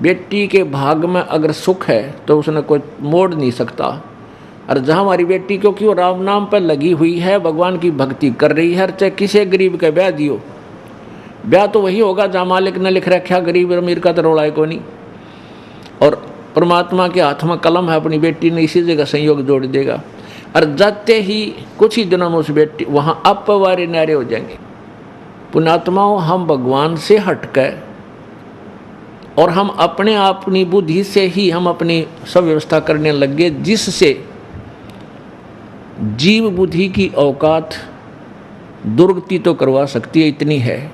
बेटी के भाग में अगर सुख है तो उसने कोई मोड़ नहीं सकता। और जहाँ हमारी बेटी, क्योंकि वो राम नाम पर लगी हुई है, भगवान की भक्ति कर रही है, चाहे किसी गरीब का ब्याह दियो, ब्याह तो वही होगा जहाँ मालिक ने लिख रखा, गरीब अमीर का तो रौला है को नहीं। और परमात्मा के हाथ में कलम है, अपनी बेटी ने इसी जगह संयोग जोड़ देगा। और जाते ही कुछ ही दिनों में उस बेटी वहाँ अपवारे नारे हो जाएंगे। पुण्यात्माओं, हम भगवान से हटकर और हम अपनी बुद्धि से ही हम अपनी सब व्यवस्था करने लग गए, जिससे जीव बुद्धि की औकात दुर्गति तो करवा सकती है, इतनी है,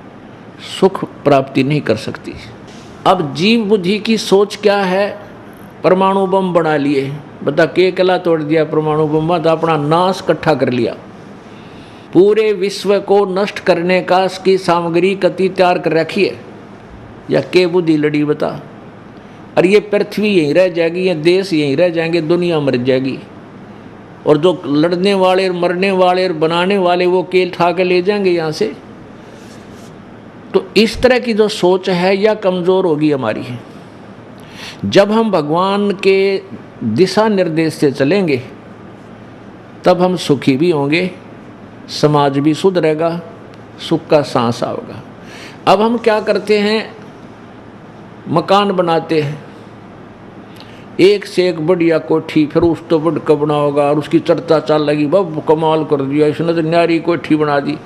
सुख प्राप्ति नहीं कर सकती। अब जीव बुद्धि की सोच क्या है? परमाणु बम बना लिए, बता के कला तोड़ दिया परमाणु बम, तो अपना नाश इकट्ठा कर लिया। पूरे विश्व को नष्ट करने का इसकी सामग्री कति तैयार कर रखी है, या के बुद्धि लड़ी बता। और ये पृथ्वी यहीं रह जाएगी, ये देश यहीं रह जाएंगे, दुनिया मर जाएगी। और जो लड़ने वाले, मरने वाले, बनाने वाले, वो केल ठा के ले जाएंगे यहाँ से। तो इस तरह की जो सोच है यह कमज़ोर होगी हमारी। जब हम भगवान के दिशा निर्देश से चलेंगे तब हम सुखी भी होंगे, समाज भी सुधरेगा, सुख का सांस आएगा। अब हम क्या करते हैं? मकान बनाते हैं, एक से एक बढ़िया कोठी, फिर उस तो बढ़ का बना होगा और उसकी चर्चा चल लगी, बब कमाल कर दिया इसने तो, न्यारी कोठी बना दी।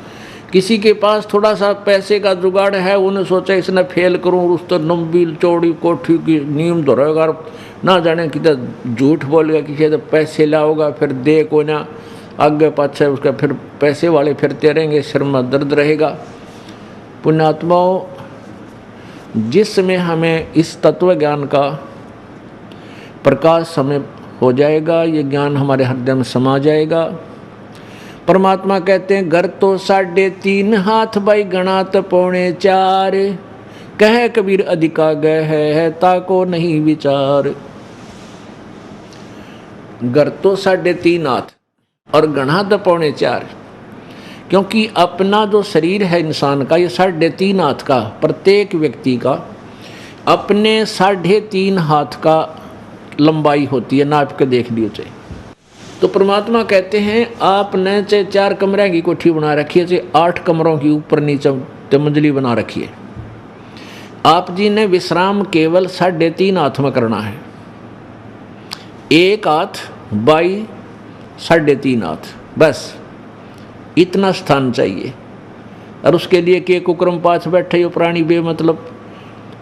किसी के पास थोड़ा सा पैसे का जुगाड़ है, उन्हें सोचा इसने फेल करूं, उस तो लंबी चौड़ी कोठी की नींव धरेगा, ना जाने किधर झूठ बोलेगा, किसी तो पैसे लाओगा, फिर दे को ना आगे पाछे उसका, फिर पैसे वाले फिरते रहेंगे, सिर में दर्द रहेगा। पुण्यात्माओं, जिसमें हमें इस तत्व ज्ञान का प्रकाश हमें हो जाएगा, ये ज्ञान हमारे हृदय में समा जाएगा। परमात्मा कहते हैं, घर तो 3.5 हाथ भाई गणात 4.25, कह कबीर अधिका गए है ताको नहीं विचार। घर तो 3.5 हाथ और गणा तो 4.25, क्योंकि अपना जो शरीर है इंसान का, ये 3.5 हाथ का, प्रत्येक व्यक्ति का अपने 3.5 हाथ का लंबाई होती है, नाप के देख लियो चाहे। तो परमात्मा कहते हैं, आपने चाहे 4 कमरे की कोठी बना रखी है, चाहे 8 कमरों की ऊपर नीचे मंजिली बना रखी है, आप जी ने विश्राम केवल 3.5 हाथ में करना है। 1 हाथ बाई 3.5 हाथ, बस इतना स्थान चाहिए। और उसके लिए के कुक्रम पास बैठे हो प्राणी बेमतलब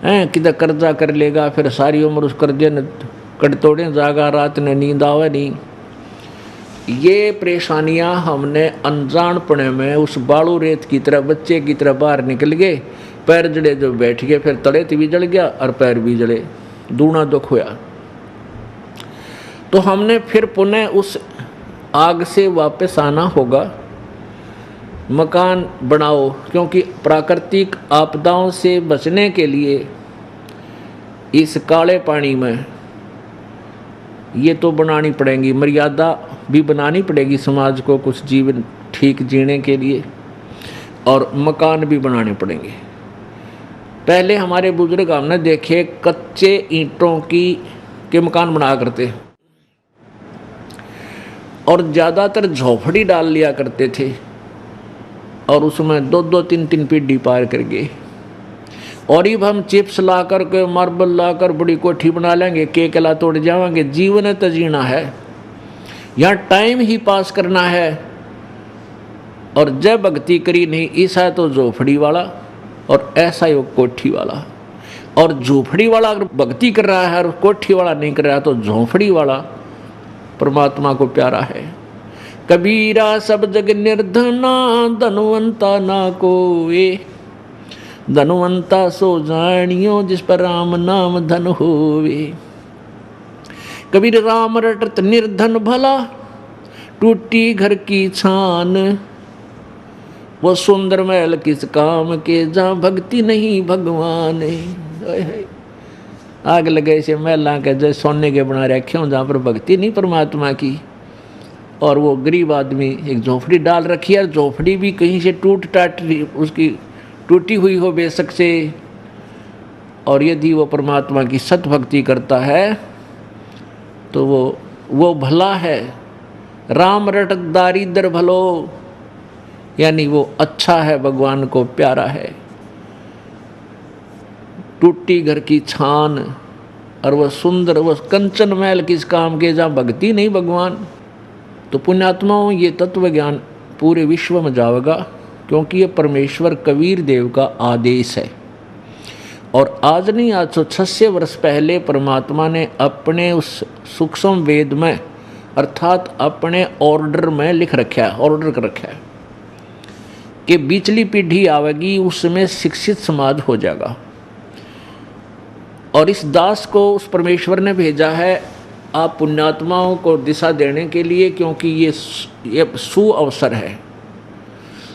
हैं, किधर कर्जा कर लेगा, फिर सारी उम्र उस कर्जे ने कट तोड़े जागा, रात ने नींद आवे नहीं। ये परेशानियां हमने अनजानपने में उस बालू रेत की तरह, बच्चे की तरह बाहर निकल गए, पैर जड़े जो बैठ गए, फिर तले भी जल गया और पैर भी जले, दूना दुख हुआ। तो हमने फिर पुनः उस आग से वापस आना होगा। मकान बनाओ, क्योंकि प्राकृतिक आपदाओं से बचने के लिए इस काले पानी में ये तो बनानी पड़ेगी, मर्यादा भी बनानी पड़ेगी समाज को कुछ जीवन ठीक जीने के लिए, और मकान भी बनाने पड़ेंगे। पहले हमारे बुजुर्ग हमने देखे कच्चे ईंटों के मकान बना करते, और ज़्यादातर झोपड़ी डाल लिया करते थे, और उसमें 2-2, 3-3 पीढ़ी पार कर गए। और अब हम चिप्स ला कर के, मार्बल ला कर बड़ी कोठी बना लेंगे, के कला तोड़ जाएंगे। जीवन तो जीना है, यहाँ टाइम ही पास करना है। और जब भक्ति करी नहीं, ऐसा है तो झोपड़ी वाला और ऐसा ही वो कोठी वाला। और झोपड़ी वाला अगर भक्ति कर रहा है और कोठी वाला नहीं कर रहा है, तो झोपड़ी वाला परमात्मा को प्यारा है। कबीरा सब जग निर्धना, धनवंता ना कोए, धनवंता सो जानियो जिस पर राम नाम धन होवे। कबीर राम रटत निर्धन भला, टूटी घर की छान, वो सुंदर महल किस काम के, जहाँ भक्ति नहीं भगवान। आग लगे से महला के जैसे सोने के बना रखे हों, जहाँ पर भक्ति नहीं परमात्मा की। और वो गरीब आदमी एक झोपड़ी डाल रखी है, झोपड़ी भी कहीं से टूट टाट उसकी टूटी हुई हो बेशक से, और यदि वो परमात्मा की सत भक्ति करता है तो वो भला है। राम रटत दारिद्र भलो, यानी वो अच्छा है, भगवान को प्यारा है। टूटी घर की छान, और वह सुंदर, वह कंचन महल किस काम के जहाँ भक्ति नहीं भगवान। तो पुण्यात्माओं, ये तत्व ज्ञान पूरे विश्व में जाएगा, क्योंकि ये परमेश्वर कबीर देव का आदेश है। और आज नहीं, आज 600 वर्ष पहले परमात्मा ने अपने उस सूक्ष्म वेद में, अर्थात अपने ऑर्डर में लिख रखा है, ऑर्डर कर रखा है कि बीचली पीढ़ी आवेगी, उसमें शिक्षित समाज हो जाएगा। और इस दास को उस परमेश्वर ने भेजा है आप पुण्यात्माओं को दिशा देने के लिए, क्योंकि ये सुअवसर है।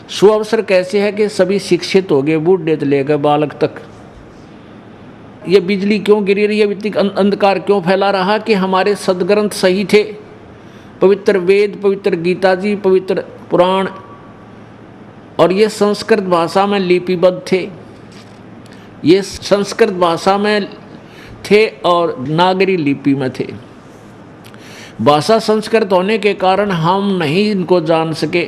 सुअवसर कैसे है कि सभी शिक्षित हो गए, बूढ़े से लेकर बालक तक। ये बिजली क्यों गिरी रही है, वित्तीय अंधकार क्यों फैला रहा, कि हमारे सदग्रंथ सही थे, पवित्र वेद, पवित्र गीता जी, पवित्र पुराण, और ये संस्कृत भाषा में लिपिबद्ध थे, ये संस्कृत भाषा में थे और नागरी लिपि में थे। भाषा संस्कृत होने के कारण हम नहीं इनको जान सके,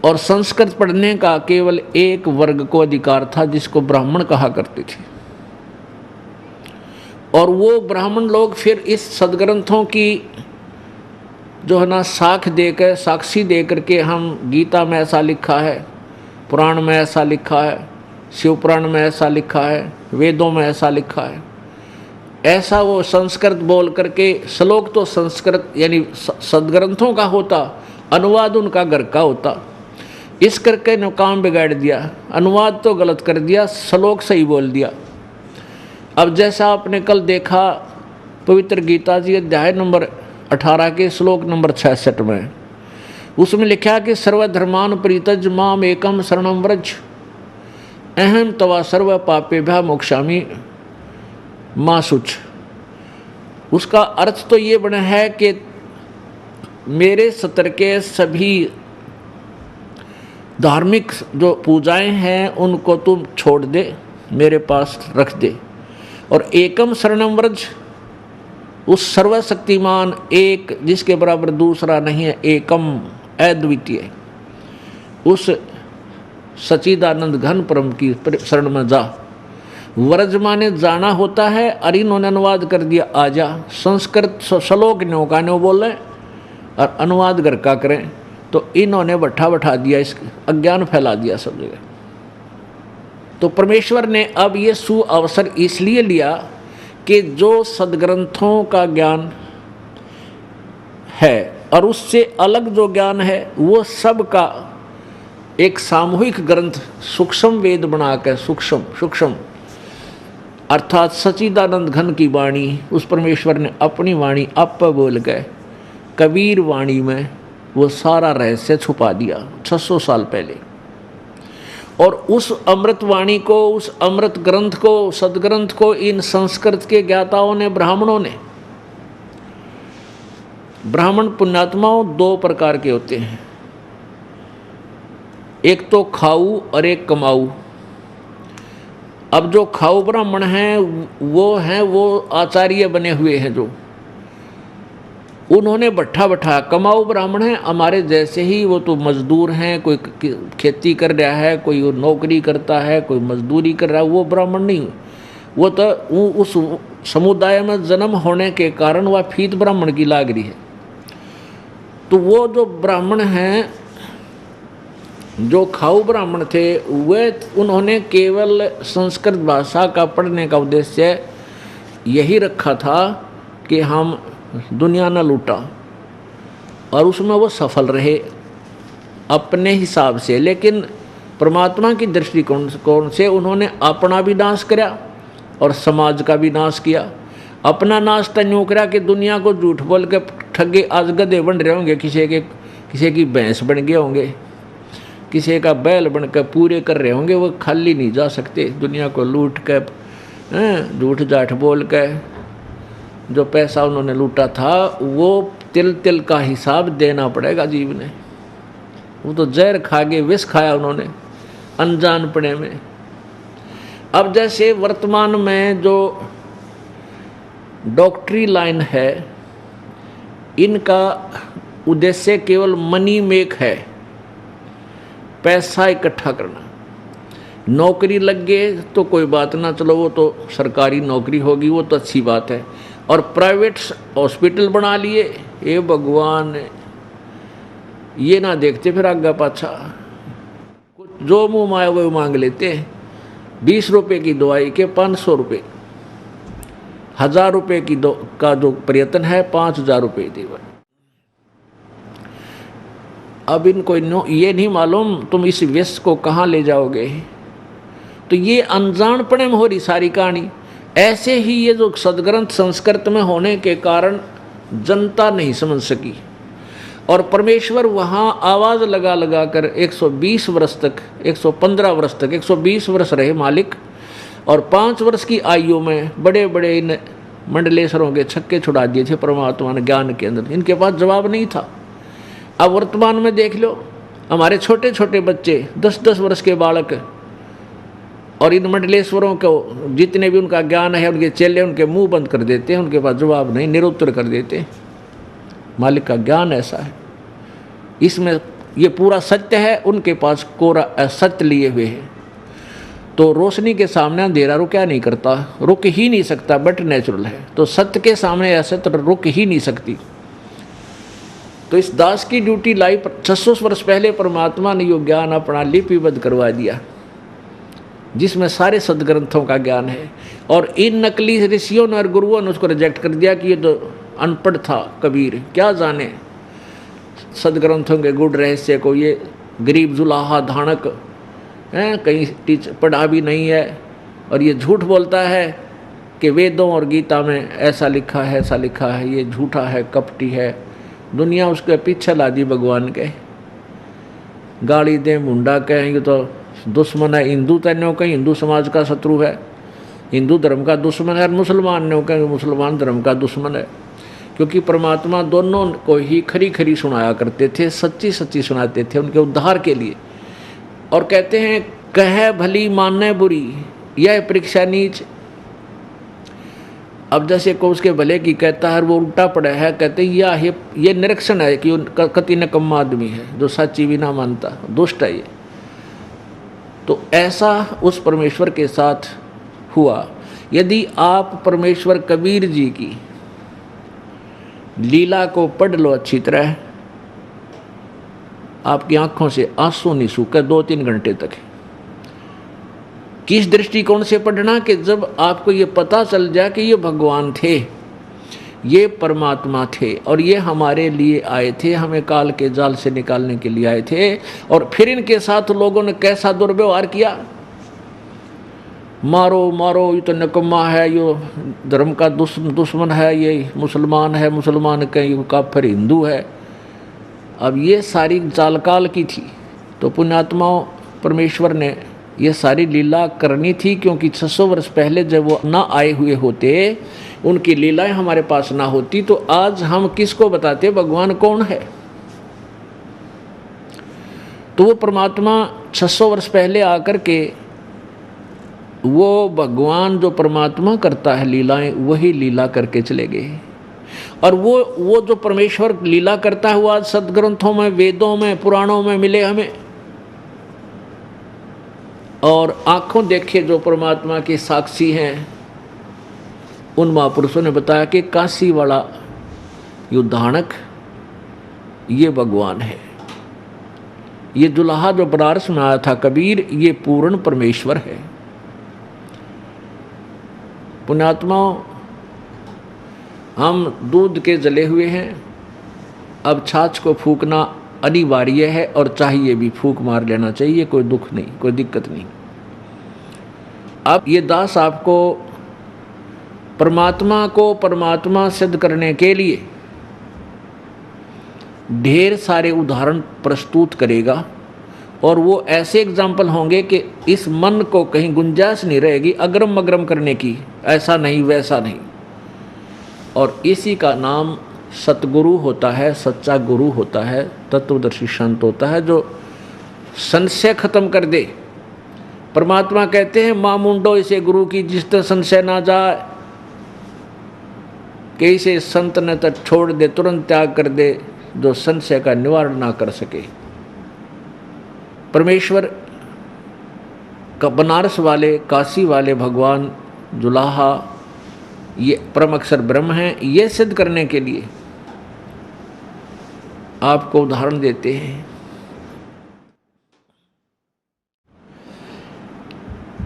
और संस्कृत पढ़ने का केवल एक वर्ग को अधिकार था, जिसको ब्राह्मण कहा करते थे। और वो ब्राह्मण लोग फिर इस सदग्रंथों की जो है ना साख देकर, साक्षी दे करके, हम गीता में ऐसा लिखा है, पुराण में ऐसा लिखा है, शिव पुराण में ऐसा लिखा है, वेदों में ऐसा लिखा है, ऐसा वो संस्कृत बोल करके, श्लोक तो संस्कृत यानी सदग्रंथों का होता, अनुवाद उनका घर का होता। इस करके ने काम बिगाड़ दिया, अनुवाद तो गलत कर दिया, श्लोक सही बोल दिया। अब जैसा आपने कल देखा पवित्र गीता जी अध्याय नंबर 18 के श्लोक नंबर 66 में, उसमें लिखा कि सर्वधर्मान परित्यज माम एकम शरणम व्रज अहम तवा सर्व पापेभ्यः मोक्षामि मां शुच। उसका अर्थ तो ये बना है कि मेरे सत्र के सभी धार्मिक जो पूजाएं हैं उनको तुम छोड़ दे, मेरे पास रख दे, और एकम शरणम व्रज, उस सर्वशक्तिमान एक जिसके बराबर दूसरा नहीं है, एकम अद्वितीय, उस सच्चिदानंद घन परम की शरण में जा। व्रज माने जाना होता है, और इन्होंने अनुवाद कर दिया आजा। संस्कृत श्लोक न्यों का न्यों बोले और अनुवाद घर का करें, तो इन्होंने बैठा दिया, इस अज्ञान फैला दिया सब जगह। तो परमेश्वर ने अब ये सुअवसर इसलिए लिया कि जो सदग्रंथों का ज्ञान है और उससे अलग जो ज्ञान है, वो सब का एक सामूहिक ग्रंथ सूक्ष्म वेद बनाकर, सूक्ष्म अर्थात सच्चिदानंद घन की वाणी, उस परमेश्वर ने अपनी वाणी आप बोल गए कबीर वाणी में वो सारा रहस्य छुपा दिया 600 साल पहले। और उस अमृत वाणी को, उस अमृत ग्रंथ को, सदग्रंथ को इन संस्कृत के ज्ञाताओं ने, ब्राह्मणों ने, ब्राह्मण पुण्यात्माओं दो प्रकार के होते हैं, एक तो खाऊ और एक कमाऊ। अब जो खाऊ ब्राह्मण हैं वो आचार्य बने हुए हैं, जो उन्होंने बैठा कमाऊ ब्राह्मण हैं हमारे जैसे ही, वो तो मजदूर हैं, कोई खेती कर रहा है, कोई नौकरी करता है, कोई मजदूरी कर रहा है, वो ब्राह्मण नहीं। वो तो उस समुदाय में जन्म होने के कारण वह फीत ब्राह्मण की लाग रही है। तो वो जो ब्राह्मण हैं, जो खाऊ ब्राह्मण थे, वे उन्होंने केवल संस्कृत भाषा का पढ़ने का उद्देश्य यही रखा था कि हम दुनिया न लूटा, और उसमें वो सफल रहे अपने हिसाब से। लेकिन परमात्मा की दृष्टिकोण से उन्होंने अपना भी नाश किया और समाज का भी नाश किया। अपना नाश तो यूँ करा कि दुनिया को झूठ बोल के ठगे आज गधे बन रहे होंगे, किसी की भैंस बन गए होंगे, किसी का बैल बन कर पूरे कर रहे होंगे, वो खाली नहीं जा सकते। दुनिया को लूट कर, झूठ जाठ बोल कर जो पैसा उन्होंने लूटा था, वो तिल तिल का हिसाब देना पड़ेगा जीव ने। वो तो जहर खा के विष खाया उन्होंने अनजानपने में। अब जैसे वर्तमान में जो डॉक्टरी लाइन है, इनका उद्देश्य केवल मनी मेक है, पैसा इकट्ठा करना। नौकरी लग गए तो कोई बात ना, चलो वो तो सरकारी नौकरी होगी, वो तो अच्छी बात है। और प्राइवेट हॉस्पिटल बना लिए, ये भगवान ये ना देखते फिर आगे पाछा, कुछ जो मुँह माया वो मांग लेते हैं। 20 रुपये की दवाई के 500 रुपये, 1000 रुपये की का जो प्रयत्न है 5000 रुपये देवा। अब इनको ये नहीं मालूम तुम इस व्यस्त को कहाँ ले जाओगे, तो ये अनजानपने में हो रही सारी कहानी। ऐसे ही ये जो सदग्रंथ संस्कृत में होने के कारण जनता नहीं समझ सकी, और परमेश्वर वहाँ आवाज़ लगा लगा कर 120 वर्ष तक, 115 वर्ष तक, 120 वर्ष रहे मालिक, और 5 वर्ष की आयु में बड़े बड़े इन मंडलेश्वरों के छक्के छुड़ा दिए थे परमात्मा ने ज्ञान के अंदर। इनके पास जवाब नहीं था। अब वर्तमान में देख लो, हमारे छोटे छोटे बच्चे 10-10 वर्ष के बालक, और इन मंडलेश्वरों को जितने भी उनका ज्ञान है, उनके चेले उनके मुंह बंद कर देते हैं, उनके पास जवाब नहीं, निरुत्तर कर देते हैं। मालिक का ज्ञान ऐसा है, इसमें ये पूरा सत्य है, उनके पास कोरा असत्य लिए हुए है। तो रोशनी के सामने अंधेरा रुका नहीं करता, रुक ही नहीं सकता, बट नेचुरल है। तो सत्य के सामने असत्य रुक ही नहीं सकती। तो इस दास की ड्यूटी लाइफ 600 वर्ष पहले परमात्मा ने यो ज्ञान अपना लिपिबद्ध करवा दिया, जिसमें सारे सदग्रंथों का ज्ञान है। और इन नकली ऋषियों ने और गुरुओं ने उसको रिजेक्ट कर दिया कि ये तो अनपढ़ था कबीर, क्या जाने सदग्रंथों के गुड़ रहस्य को, ये गरीब जुलाहा धानक है, कहीं पढ़ा भी नहीं है, और ये झूठ बोलता है कि वेदों और गीता में ऐसा लिखा है, ऐसा लिखा है। ये झूठा है, कपटी है। दुनिया उसके पीछे ला दी भगवान के, गाली दे मुंडा कहें, ये तो दुश्मन है। हिंदू तैन्यों कहीं हिंदू समाज का शत्रु है, हिंदू धर्म का दुश्मन है, और मुसलमान ने कहें मुसलमान धर्म का दुश्मन है। क्योंकि परमात्मा दोनों को ही खरी खरी सुनाया करते थे, सच्ची सच्ची सुनाते थे उनके उद्धार के लिए। और कहते हैं कहे भली माने बुरी, यह परीक्षा नीच। अब जैसे को उसके भले की कहता है वो उल्टा पड़ा है, कहते हैं ये निरीक्षण है कि कति नकम्मा आदमी है जो सच्ची भी ना मानता, दुष्ट है ये। तो ऐसा उस परमेश्वर के साथ हुआ। यदि आप परमेश्वर कबीर जी की लीला को पढ़ लो अच्छी तरह, आपकी आंखों से आंसू नहीं सूखे 2-3 घंटे तक। किस दृष्टिकोण से पढ़ना कि जब आपको ये पता चल जाए कि ये भगवान थे, ये परमात्मा थे, और ये हमारे लिए आए थे, हमें काल के जाल से निकालने के लिए आए थे। और फिर इनके साथ लोगों ने कैसा दुर्व्यवहार किया, मारो मारो, ये तो नकम्मा है, ये धर्म का दुश्मन है, ये मुसलमान है, मुसलमान कहीं काफिर हिंदू है। अब ये सारी चालकाल की थी। तो पुण्यात्माओं, परमेश्वर ने ये सारी लीला करनी थी, क्योंकि 600 वर्ष पहले जब वो ना आए हुए होते, उनकी लीलाएं हमारे पास ना होती, तो आज हम किसको बताते भगवान कौन है। तो वो परमात्मा 600 वर्ष पहले आकर के, वो भगवान जो परमात्मा करता है लीलाएं, वही लीला करके चले गए। और वो जो परमेश्वर लीला करता है वो आज सदग्रंथों में, वेदों में, पुराणों में मिले हमें। और आंखों देखे जो परमात्मा के साक्षी हैं, उन महापुरुषों ने बताया कि काशी वाला युद्धानक ये भगवान है। ये जुलाहा जो बनारस में आया था कबीर, ये पूर्ण परमेश्वर है। पुण्यात्माओं, हम दूध के जले हुए हैं, अब छाछ को फूकना अनिवार्य है, और चाहिए भी, फूक मार लेना चाहिए, कोई दुख नहीं, कोई दिक्कत नहीं। अब ये दास आपको परमात्मा सिद्ध करने के लिए ढेर सारे उदाहरण प्रस्तुत करेगा, और वो ऐसे एग्जाम्पल होंगे कि इस मन को कहीं गुंजाइश नहीं रहेगी अग्रम अग्रम करने की, ऐसा नहीं वैसा नहीं। और इसी का नाम सतगुरु होता है, सच्चा गुरु होता है, तत्वदर्शी संत होता है, जो संशय खत्म कर दे, परमात्मा कहते हैं मां मुंडो इसे गुरु की जिस तरह संशय ना जाए, कि इसे संत ने तो छोड़ दे, तुरंत त्याग कर दे, जो संशय का निवारण ना कर सके। परमेश्वर का बनारस वाले, काशी वाले भगवान जुलाहा ये परम अक्षर ब्रह्म हैं, ये सिद्ध करने के लिए आपको उदाहरण देते हैं।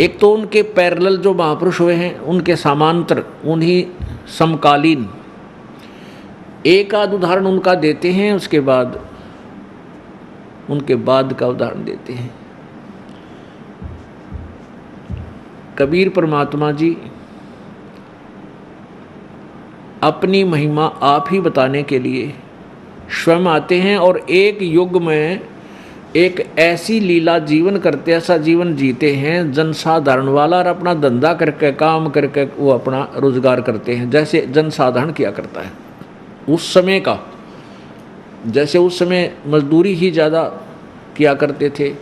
एक तो उनके पैरेलल जो महापुरुष हुए हैं, उनके समांतर, उन्हीं समकालीन एक आध उदाहरण उनका देते हैं, उसके बाद उनके बाद का उदाहरण देते हैं। कबीर परमात्मा जी अपनी महिमा आप ही बताने के लिए स्वयं आते हैं और एक युग में एक ऐसी लीला जीवन करते, ऐसा जीवन जीते हैं जनसाधारण वाला, और अपना धंधा करके, काम करके वो अपना रोजगार करते हैं, जैसे जनसाधारण किया करता है उस समय का। जैसे उस समय मजदूरी ही ज़्यादा किया करते थे,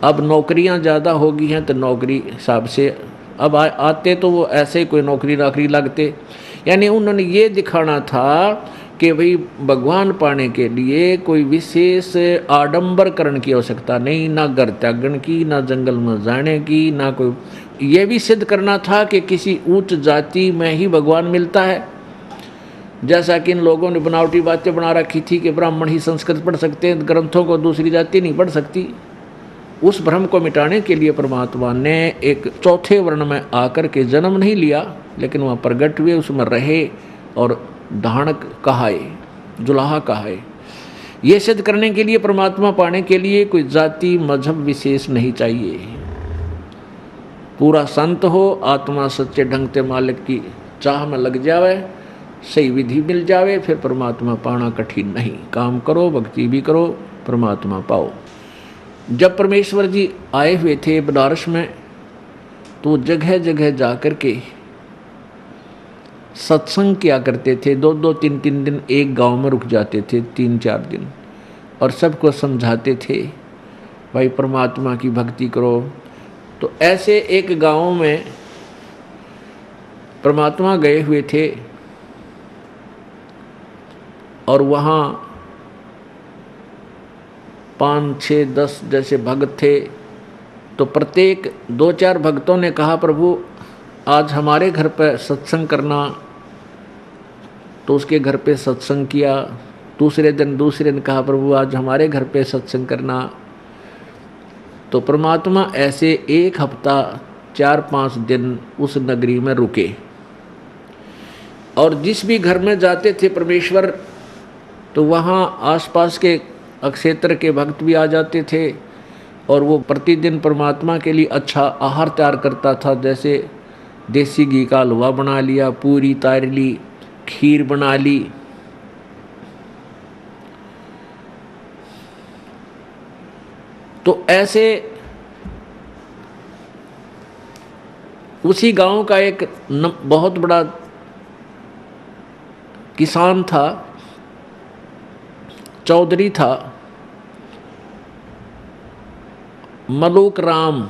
अब नौकरियां ज़्यादा हो गई हैं, तो नौकरी हिसाब से अब आते तो वो ऐसे ही कोई नौकरी लगते। यानी उन्होंने ये दिखाना था कि भाई भगवान पाने के लिए कोई विशेष आडंबरकरण की आवश्यकता नहीं, ना घर त्यागन की, ना जंगल में जाने की, ना कोई, ये भी सिद्ध करना था कि किसी उच्च जाति में ही भगवान मिलता है। जैसा कि इन लोगों ने बनावटी बातें बना रखी थी कि ब्राह्मण ही संस्कृत पढ़ सकते हैं, ग्रंथों को दूसरी जाति नहीं पढ़ सकती। उस भ्रम को मिटाने के लिए परमात्मा ने एक चौथे वर्ण में आकर के जन्म नहीं लिया, लेकिन वहाँ प्रगट हुए, उसमें रहे और धाणक कहाए, जुलाहा कहाए। ये सिद्ध करने के लिए, परमात्मा पाने के लिए कोई जाति मजहब विशेष नहीं चाहिए। पूरा संत हो, आत्मा सच्चे ढंग से मालिक की चाह में लग जावे, सही विधि मिल जावे, फिर परमात्मा पाना कठिन नहीं। काम करो, भक्ति भी करो, परमात्मा पाओ। जब परमेश्वर जी आए हुए थे बनारस में, तो जगह जगह जा कर के सत्संग किया करते थे। 2-2, 3-3 दिन एक गांव में रुक जाते थे, 3-4 दिन, और सबको समझाते थे भाई परमात्मा की भक्ति करो। तो ऐसे एक गांव में परमात्मा गए हुए थे और वहाँ 5, 6, 10 जैसे भक्त थे। तो प्रत्येक 2-4 भक्तों ने कहा प्रभु आज हमारे घर पर सत्संग करना, तो उसके घर पे सत्संग किया। दूसरे दिन कहा प्रभु आज हमारे घर पे सत्संग करना। तो परमात्मा ऐसे 1 हफ्ता 4-5 दिन उस नगरी में रुके, और जिस भी घर में जाते थे परमेश्वर, तो वहाँ आसपास के क्षेत्र के भक्त भी आ जाते थे, और वो प्रतिदिन परमात्मा के लिए अच्छा आहार तैयार करता था। जैसे देसी घी का हलवा बना लिया, पूरी तार ली, खीर बना ली। तो ऐसे उसी गांव का एक बहुत बड़ा किसान था, चौधरी था, मलूक राम,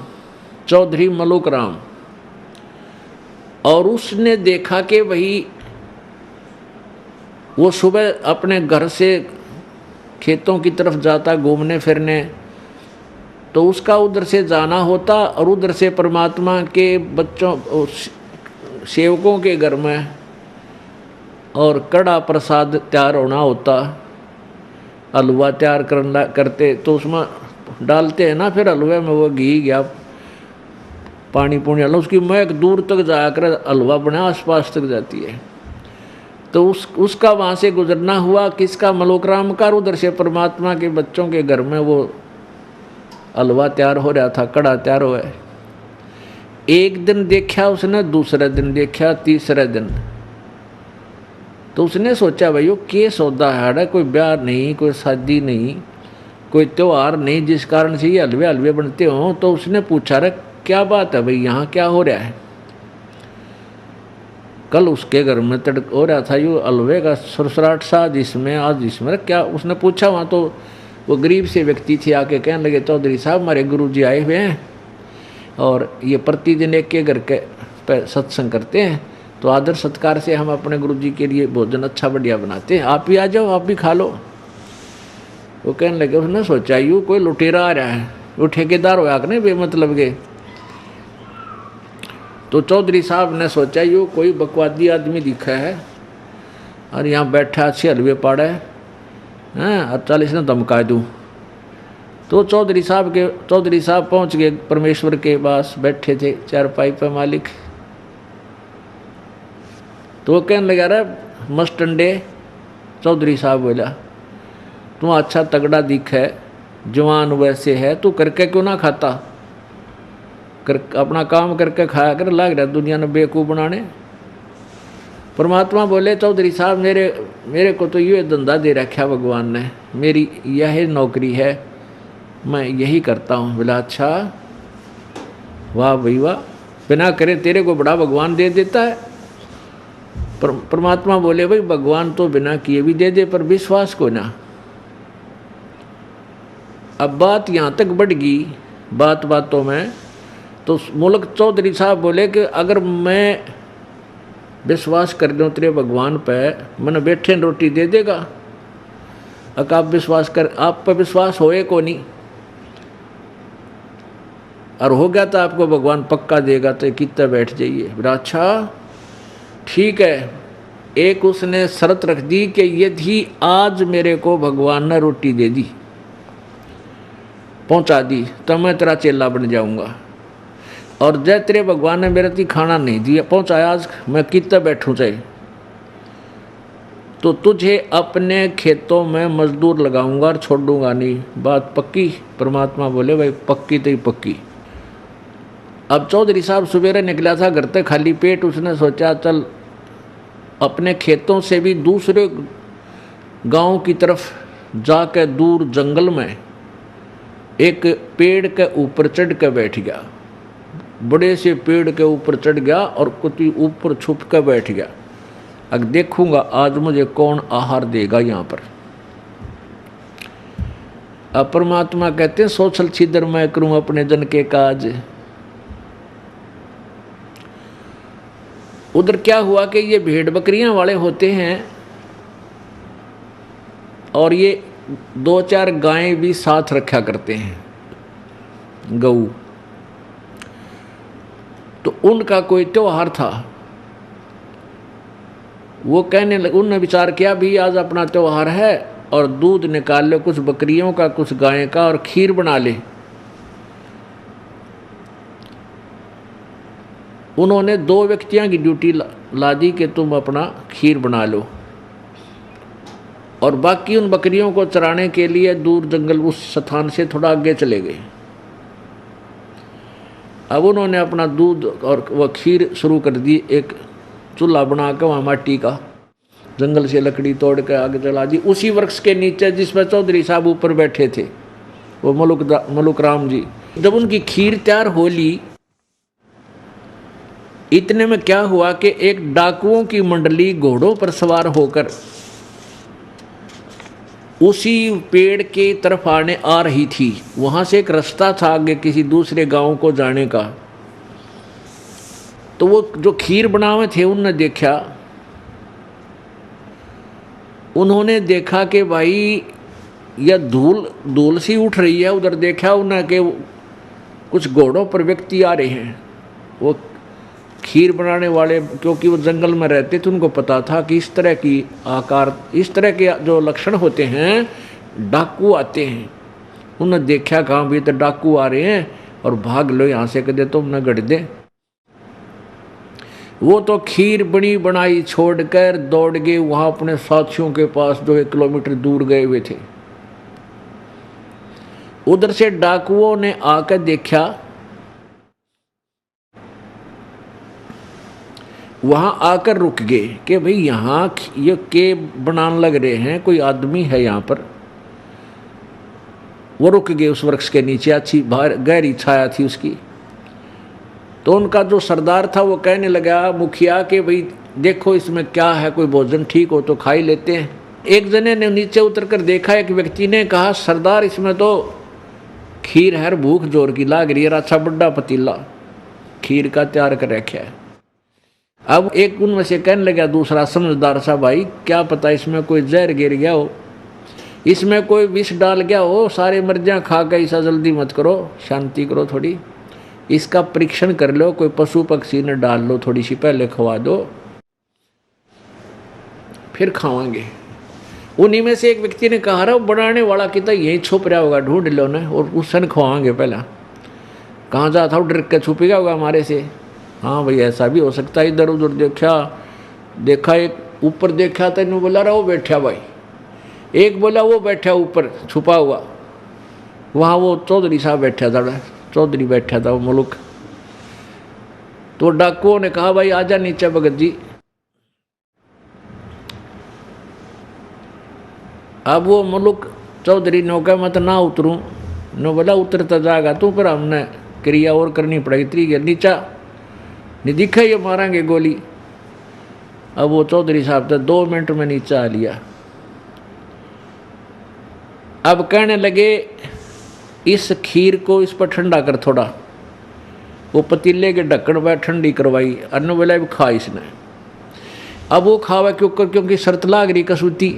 चौधरी मलूक राम। और उसने देखा कि वही वो सुबह अपने घर से खेतों की तरफ जाता घूमने फिरने, तो उसका उधर से जाना होता और उधर से परमात्मा के बच्चों सेवकों के घर में और कड़ा प्रसाद तैयार होना होता, हलवा तैयार करते, तो उसमें डालते हैं ना, फिर हलवे में वो घी गया, पानी पुणी हलवा, उसकी महक दूर तक जाकर हलवा बना आसपास तक जाती है। तो उसका वहाँ से गुजरना हुआ, किसका, मलोकराम का। उधर से परमात्मा के बच्चों के घर में वो हलवा तैयार हो रहा था, कड़ा तैयार हुआ है। एक दिन देखा उसने, दूसरे दिन देखा, तीसरे दिन तो उसने सोचा भाई वो के सौदा है, कोई ब्याह नहीं, कोई शादी नहीं, कोई त्यौहार नहीं जिस कारण से ये हलवे बनते हों। तो उसने पूछा रे क्या बात है भाई, यहाँ क्या हो रहा है। कल उसके घर में तड़क हो रहा था यो हलवे का सुरसराट सा, जिसमें आज इसमें क्या, उसने पूछा। वहाँ तो वो गरीब से व्यक्ति थे, आके कहने लगे चौधरी साहब हमारे गुरु जी आए हुए हैं, और ये प्रतिदिन एक के घर के सत्संग करते हैं, तो आदर सत्कार से हम अपने गुरु जी के लिए भोजन अच्छा बढ़िया बनाते हैं, आप भी आ जाओ, आप भी खा लो। वो कहने लगे, उसने सोचा यूँ कोई लुटेरा आ रहा है, वो ठेकेदार होया कि नहीं बेमतलब के। तो चौधरी साहब ने सोचा यूँ कोई बकवादी आदमी दिखा है और यहाँ बैठा अच्छे हलवे पाड़ा है और 40 ने धमका दूँ। तो चौधरी साहब पहुँच गए परमेश्वर के पास, बैठे थे चारपाई पे मालिक। तो वो कहने लगा, रहा मस्त अंडे। चौधरी साहब बोला, तू अच्छा तगड़ा दिख है, जवान वैसे है, तू करके क्यों ना खाता, कर अपना काम करके खाया कर, लग रहा दुनिया ने बेवकूफ़ बनाने। परमात्मा बोले, चौधरी साहब मेरे को तो ये धंधा दे रखा भगवान ने, मेरी यह नौकरी है, मैं यही करता हूँ। बोला अच्छा, वाह भाई वाह, बिना करे तेरे को बड़ा भगवान दे देता है। परमात्मा बोले, भाई भगवान तो बिना किए भी दे दे, पर विश्वास को ना। अब बात यहाँ तक बढ़ गई, बातों में। तो मुल्क चौधरी साहब बोले कि अगर मैं विश्वास कर दूँ तेरे भगवान पे, मैंने बैठे रोटी दे देगा। अगर आप विश्वास कर, आप पे विश्वास होए को नहीं, और हो गया तो आपको भगवान पक्का देगा, तो कितना बैठ जाइए। बोला अच्छा ठीक है। एक उसने शर्त रख दी कि यदि आज मेरे को भगवान ने रोटी दे दी, पहुंचा दी, तो मैं तेरा चेला बन जाऊंगा। और जय तेरे भगवान ने मेरे ती खाना नहीं दिया, पहुंचाया, आज मैं कितना बैठूं चाहे, तो तुझे अपने खेतों में मजदूर लगाऊंगा और छोड़ूंगा नहीं। बात पक्की? परमात्मा बोले, भाई पक्की तो ही पक्की। अब चौधरी साहब सवेरे निकला था घर से खाली पेट। उसने सोचा चल अपने खेतों से भी दूसरे गांव की तरफ जाकर दूर जंगल में एक पेड़ के ऊपर चढ़ के बैठ गया। बड़े से पेड़ के ऊपर चढ़ गया और कुछ ऊपर छुप कर बैठ गया। अब देखूंगा आज मुझे कौन आहार देगा यहाँ पर। अब परमात्मा कहते हैं, सोचल छिदर मैं करूं अपने जन के काज। उधर क्या हुआ कि ये भेड़ बकरियां वाले होते हैं और ये 2-4 गायें भी साथ रखा करते हैं, गऊ। तो उनका कोई त्योहार था। वो कहने लगे, उनने विचार किया भी आज अपना त्योहार है और दूध निकाल ले कुछ बकरियों का कुछ गाय का और खीर बना ले। उन्होंने 2 व्यक्तियों की ड्यूटी ला दी कि तुम अपना खीर बना लो, और बाकी उन बकरियों को चराने के लिए दूर जंगल उस स्थान से थोड़ा आगे चले गए। अब उन्होंने अपना दूध और वह खीर शुरू कर दी। एक चूल्हा बना कर वहाँ माटी का जंगल से लकड़ी तोड़ कर आगे जला दी, उसी वृक्ष के नीचे जिसमें चौधरी साहब ऊपर बैठे थे, वो मलुक राम जी। जब उनकी खीर तैयार हो ली, इतने में क्या हुआ कि एक डाकुओं की मंडली घोड़ों पर सवार होकर उसी पेड़ के तरफ आ रही थी। वहां से एक रास्ता था आगे किसी दूसरे गांव को जाने का। तो वो जो खीर बनावे थे उन्होंने देखा कि भाई यह धूल सी उठ रही है। उधर देखा उन्हें कि कुछ घोड़ों पर व्यक्ति आ रहे हैं। वो खीर बनाने वाले, क्योंकि वो जंगल में रहते थे, उनको पता था कि इस तरह की आकार, इस तरह के जो लक्षण होते हैं, डाकू आते हैं। उन्होंने देखा कहाँ भी तो डाकू आ रहे हैं और भाग लो यहाँ से, कदे तो उन्हें गढ़ दे। वो तो खीर बनी बनाई छोड़कर दौड़ गए वहाँ अपने साथियों के पास जो 1 किलोमीटर दूर गए हुए थे। उधर से डाकुओं ने आकर देखा, वहां आकर रुक गए कि भाई यहाँ ये के बनाने लग रहे हैं, कोई आदमी है यहाँ पर। वो रुक गए उस वृक्ष के नीचे, अच्छी गहरी छाया थी उसकी। तो उनका जो सरदार था वो कहने लगा मुखिया कि भाई देखो इसमें क्या है, कोई भोजन ठीक हो तो खा ही लेते हैं। एक जने ने नीचे उतरकर देखा, एक व्यक्ति ने कहा सरदार इसमें तो खीर है, भूख जोर की लाग रही है, अच्छा बड़ा पतीला खीर का तैयार कर रखा है। अब एक उनमें से कहने लगा दूसरा समझदार सा, भाई क्या पता इसमें कोई जहर गिर गया हो, इसमें कोई विष डाल गया हो, सारे मर्जियाँ खा के, ऐसा जल्दी मत करो, शांति करो थोड़ी, इसका परीक्षण कर लो, कोई पशु पक्षी ने डाल लो, थोड़ी सी पहले खवा दो फिर खावांगे। उन्हीं में से एक व्यक्ति ने कहा रहा बनाने वाला कितना यहीं छुप रहा होगा, ढूंढ लो ना और उससे खवाएंगे। पहला कहाँ जा था, डर के छुप गया होगा हमारे से। हाँ भाई ऐसा भी हो सकता है। इधर उधर देखा एक ऊपर देखा था, इन्होंने बोला रहा वो बैठा भाई, एक बोला वो बैठा ऊपर छुपा हुआ, वहाँ वो चौधरी साहब बैठा था, चौधरी बैठा था वो मुल्क। तो डाकुओं ने कहा भाई आजा नीचे भगत जी। अब वो मुल्क चौधरी ने कहा मैं तो ना उतरूँ, ने बोला उतरता जाएगा तू, पर हमने क्रिया और करनी पड़ेगी, त्री नीचा नहीं दिखा ये मारेंगे गोली। अब वो चौधरी साहब तो 2 मिनट में नीचा आ लिया। अब कहने लगे इस खीर को इस पर ठंडा कर थोड़ा, वो पतीले के ढक्कन पर ठंडी करवाई, अन्य बोला भी खा इसने। अब वो खावा क्योंकि शर्त लाग रही कसूती।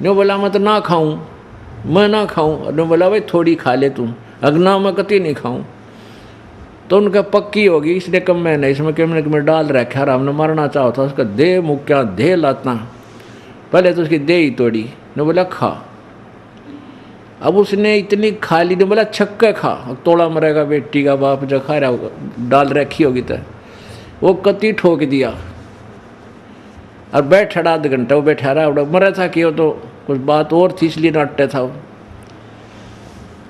नो बोला मैं तो ना खाऊं, मैं ना खाऊं। नो बोला भाई थोड़ी खा ले तुम, अगना मैं कति नहीं खाऊं। तो उनका पक्की होगी, इसलिए कम मैं नहीं, इसमें कैमरे में डाल रखा, हमने मारना चाहो था उसका दे मुक्या दे लाता, पहले तो उसकी दे ही तोड़ी। ने बोला खा। अब उसने इतनी खा ली, ने बोला छक्के खा, तोड़ा मरेगा बेटी का बाप जो खा रहा होगा, डाल रखी होगी तो वो कति ठोक दिया और बैठा 1.5 घंटा वो बैठा रहा, मरा था कि वो तो कुछ बात और थी इसलिए नाट्य था वो।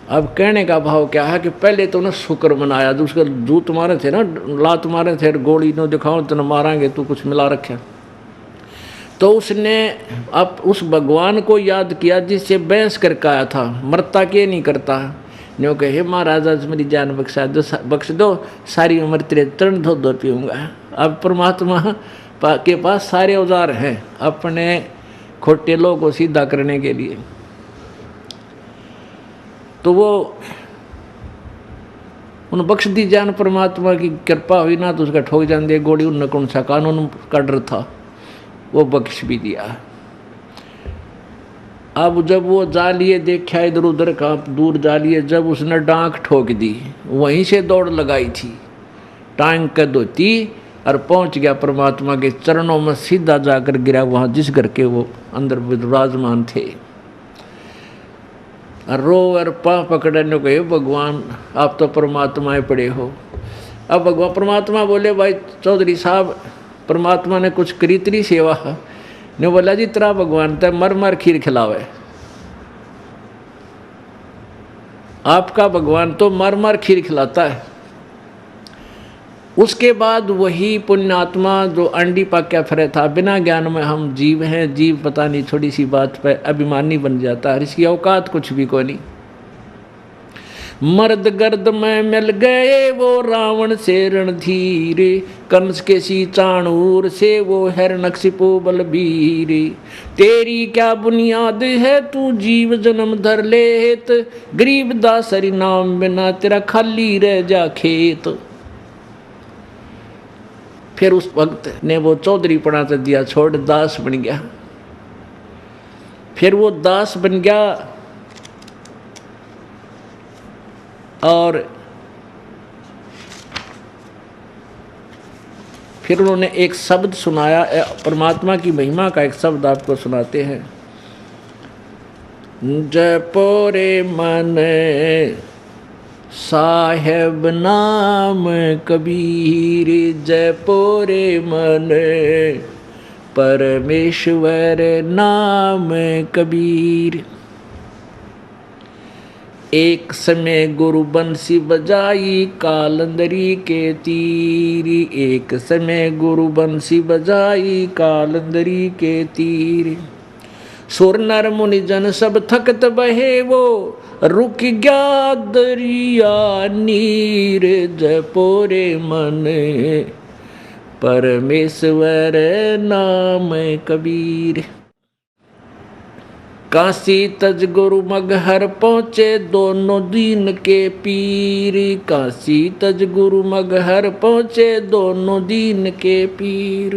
अब कहने का भाव क्या है कि पहले तो ना शुक्र मनाया, जो उसका जूत मारे थे ना, लात मारे थे, गोली नो दिखाओ तो न मारेंगे, तू कुछ मिला रखे। तो उसने अब उस भगवान को याद किया जिससे बहस करके आया था, मरता के नहीं करता, न्यों कहे महाराज आज मेरी जान बख्श दो, सारी उम्र तेरे चरण धो पीऊँगा। अब परमात्मा के पास सारे औजार हैं अपने खोटे लोगों को सीधा करने के लिए। तो वो उन बख्श दी जान, परमात्मा की कृपा हुई ना, तो उसका ठोक जान दे गोली, उन कौन सा कानून का डर था, वो बख्श भी दिया। अब जब वो जा लिए, देखा इधर उधर का दूर जा लिए, जब उसने डांक ठोक दी, वहीं से दौड़ लगाई थी, टांग कर धोती और पहुंच गया परमात्मा के चरणों में, सीधा जाकर गिरा वहाँ जिस घर के वो अंदर विराजमान थे। रो और पा पकड़ने को, हे भगवान आप तो परमात्माएं पड़े हो। अब भगवान परमात्मा बोले भाई चौधरी साहब, परमात्मा ने कुछ करी तेरी सेवा ने। बोला जी तेरा भगवान तो मर मर खीर खिलावे, आपका भगवान तो मर मर खीर खिलाता है। उसके बाद वही पुण्यात्मा जो अंडी पाक्या फिरे था, बिना ज्ञान में हम जीव हैं, जीव पता नहीं थोड़ी सी बात पे अभिमानी बन जाता है, इसकी औकात कुछ भी को नहीं। मर्द गर्द में मिल गए वो रावण से रणधीर, कंस के सी चाणूर से वो हिरण्यकशिपु बलबीर। तेरी क्या बुनियाद है तू जीव जन्म धर लेत, गरीब दासरी नाम बिना तेरा खाली रह जा खेत। फिर उस भक्त ने वो चौधरी पना तो दिया छोड़, दास बन गया। फिर वो दास बन गया और फिर उन्होंने एक शब्द सुनाया, परमात्मा की महिमा का एक शब्द आपको सुनाते हैं। जपोरे मन साहेब नाम कबीर, जपोरे मन परमेश्वर नाम कबीर। एक समय गुरु बंसी बजाई कालंदरी के तीर, एक समय गुरु बंसी बजाई कालंदरी के तीर। सुर नर मुनि जन सब थकत बहे वो, रुक गया दरिया नीर। जपोरे मन परमेश्वर नाम कबीर। काशी तज गुरु मगहर पहुँचे दोनों दीन के पीर। काशी तज गुरु मगहर पहुँचे दोनों दीन के पीर।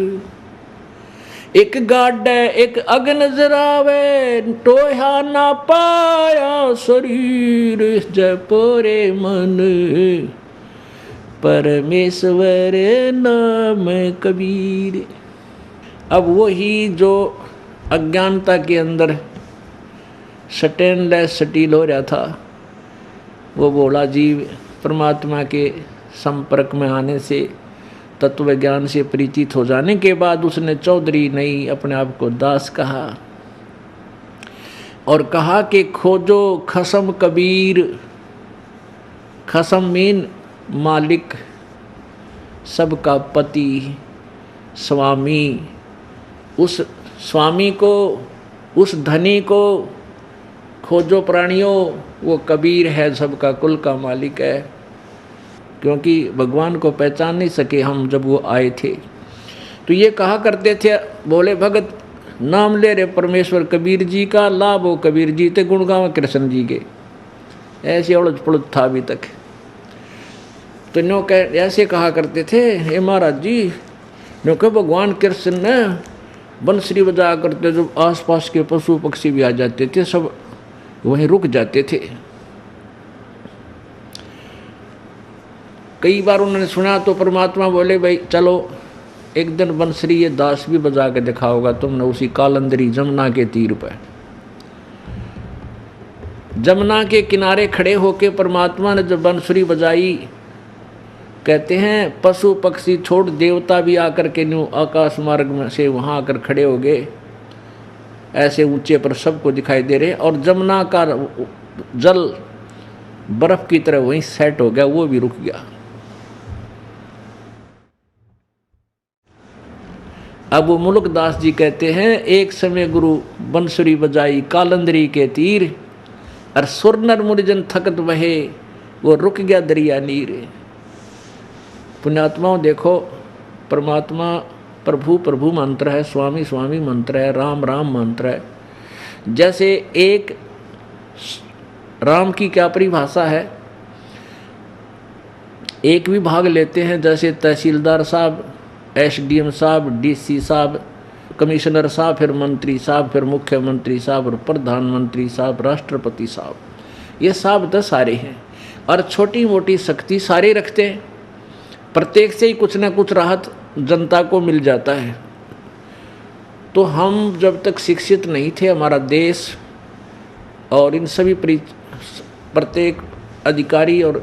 एक गाडे एक अग नजरावे टोहा ना पाया शरीर। जपोरे मन परमेश्वर नाम कबीर। अब वही जो अज्ञानता के अंदर स्टेनलेस स्टील हो रहा था, वो भोला जीव परमात्मा के संपर्क में आने से, तत्व ज्ञान से परिचित हो जाने के बाद उसने चौधरी नहीं अपने आप को दास कहा और कहा कि खोजो खसम कबीर। खसम मीन मालिक, सबका पति, स्वामी। उस स्वामी को, उस धनी को खोजो प्राणियों, वो कबीर है, सबका कुल का मालिक है। क्योंकि भगवान को पहचान नहीं सके हम जब वो आए थे। तो ये कहा करते थे बोले भगत नाम ले रहे परमेश्वर कबीर जी का, लाभ हो कबीर जी ते गुण गावे कृष्ण जी के। ऐसे उलझ पुलझ था अभी तक। तो नो कह ऐसे कहा करते थे, हे महाराज जी, नो कह भगवान कृष्ण ने बंसरी बजा करते जब आसपास के पशु पक्षी भी आ जाते थे, सब वहीं रुक जाते थे। कई बार उन्होंने सुना तो परमात्मा बोले भाई चलो एक दिन बंसरी ये दास भी बजा के दिखाओगा तुमने उसी कालंदरी जमुना के तीर पर। जमुना के किनारे खड़े होके परमात्मा ने जब बंसुरी बजाई, कहते हैं पशु पक्षी छोड़ देवता भी आकर के न्यू आकाश मार्ग में से वहाँ आकर खड़े हो गए, ऐसे ऊंचे पर सबको दिखाई दे रहे। और जमुना का जल बर्फ की तरह वहीं सेट हो गया, वो भी रुक गया। अब वो मुल्कदास जी कहते हैं एक समय गुरु बंसुरी बजाई कालंदरी के तीर, और सुर नर मुरजन थकत बहे वो रुक गया दरिया नीर। पुण्यात्माओं देखो, परमात्मा प्रभु प्रभु मंत्र है, स्वामी स्वामी मंत्र है, राम राम मंत्र है। जैसे एक राम की क्या परिभाषा है, एक भी भाग लेते हैं जैसे तहसीलदार साहब, एसडीएम साहब, डीसी साहब, कमिश्नर साहब, फिर मंत्री साहब, फिर मुख्यमंत्री साहब और प्रधानमंत्री साहब, राष्ट्रपति साहब, ये साहब तो सारे हैं। और छोटी मोटी शक्ति सारे रखते हैं, प्रत्येक से ही कुछ ना कुछ राहत जनता को मिल जाता है। तो हम जब तक शिक्षित नहीं थे, हमारा देश और इन सभी प्रत्येक अधिकारी और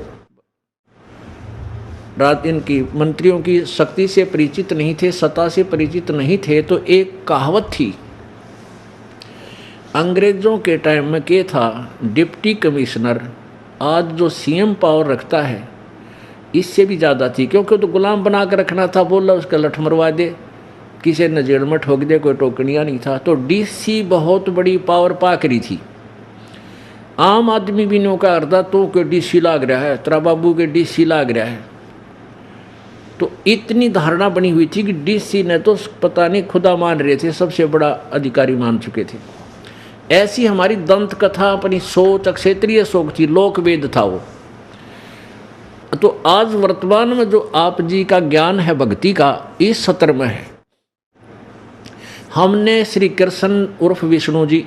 इनकी मंत्रियों की शक्ति से परिचित नहीं थे, सत्ता से परिचित नहीं थे, तो एक कहावत थी अंग्रेजों के टाइम में, क्या था, डिप्टी कमिश्नर आज जो सीएम पावर रखता है इससे भी ज़्यादा थी, क्योंकि तो गुलाम बना कर रखना था, बोला उसका लठ मरवा दे, किसी न जेल में ठोक दे, कोई टोकनिया नहीं था। तो डीसी बहुत बड़ी पावर पाकरी थी। आम आदमी भी नौका करता तो के डीसी लाग रहा है, तेरा बाबू के डीसी लाग रहा है। तो इतनी धारणा बनी हुई थी कि डीसी ने तो पता नहीं खुदा मान रहे थे, सबसे बड़ा अधिकारी मान चुके थे। ऐसी हमारी दंत कथा, अपनी सोच, क्षेत्रीय सोच थी, लोक वेद था वो। तो आज वर्तमान में जो आप जी का ज्ञान है भक्ति का, इस सत्र में है। हमने श्री कृष्ण उर्फ विष्णु जी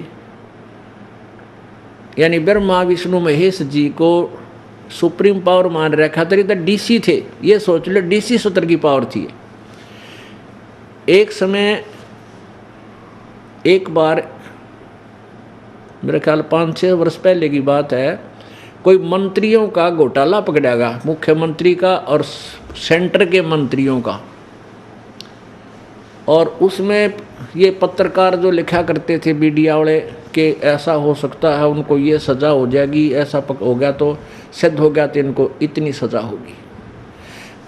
यानी ब्रह्मा विष्णु महेश जी को सुप्रीम पावर मान रखा था। तो डीसी थे, ये सोच लो, डीसी सत्र की पावर थी। एक समय एक बार मेरे ख्याल 5-6 वर्ष पहले की बात है, कोई मंत्रियों का घोटाला पकड़ेगा, मुख्यमंत्री का और सेंटर के मंत्रियों का। और उसमें ये पत्रकार जो लिखा करते थे मीडिया वाले कि ऐसा हो सकता है, उनको ये सज़ा हो जाएगी, ऐसा हो गया तो सिद्ध हो गया तो इनको इतनी सज़ा होगी।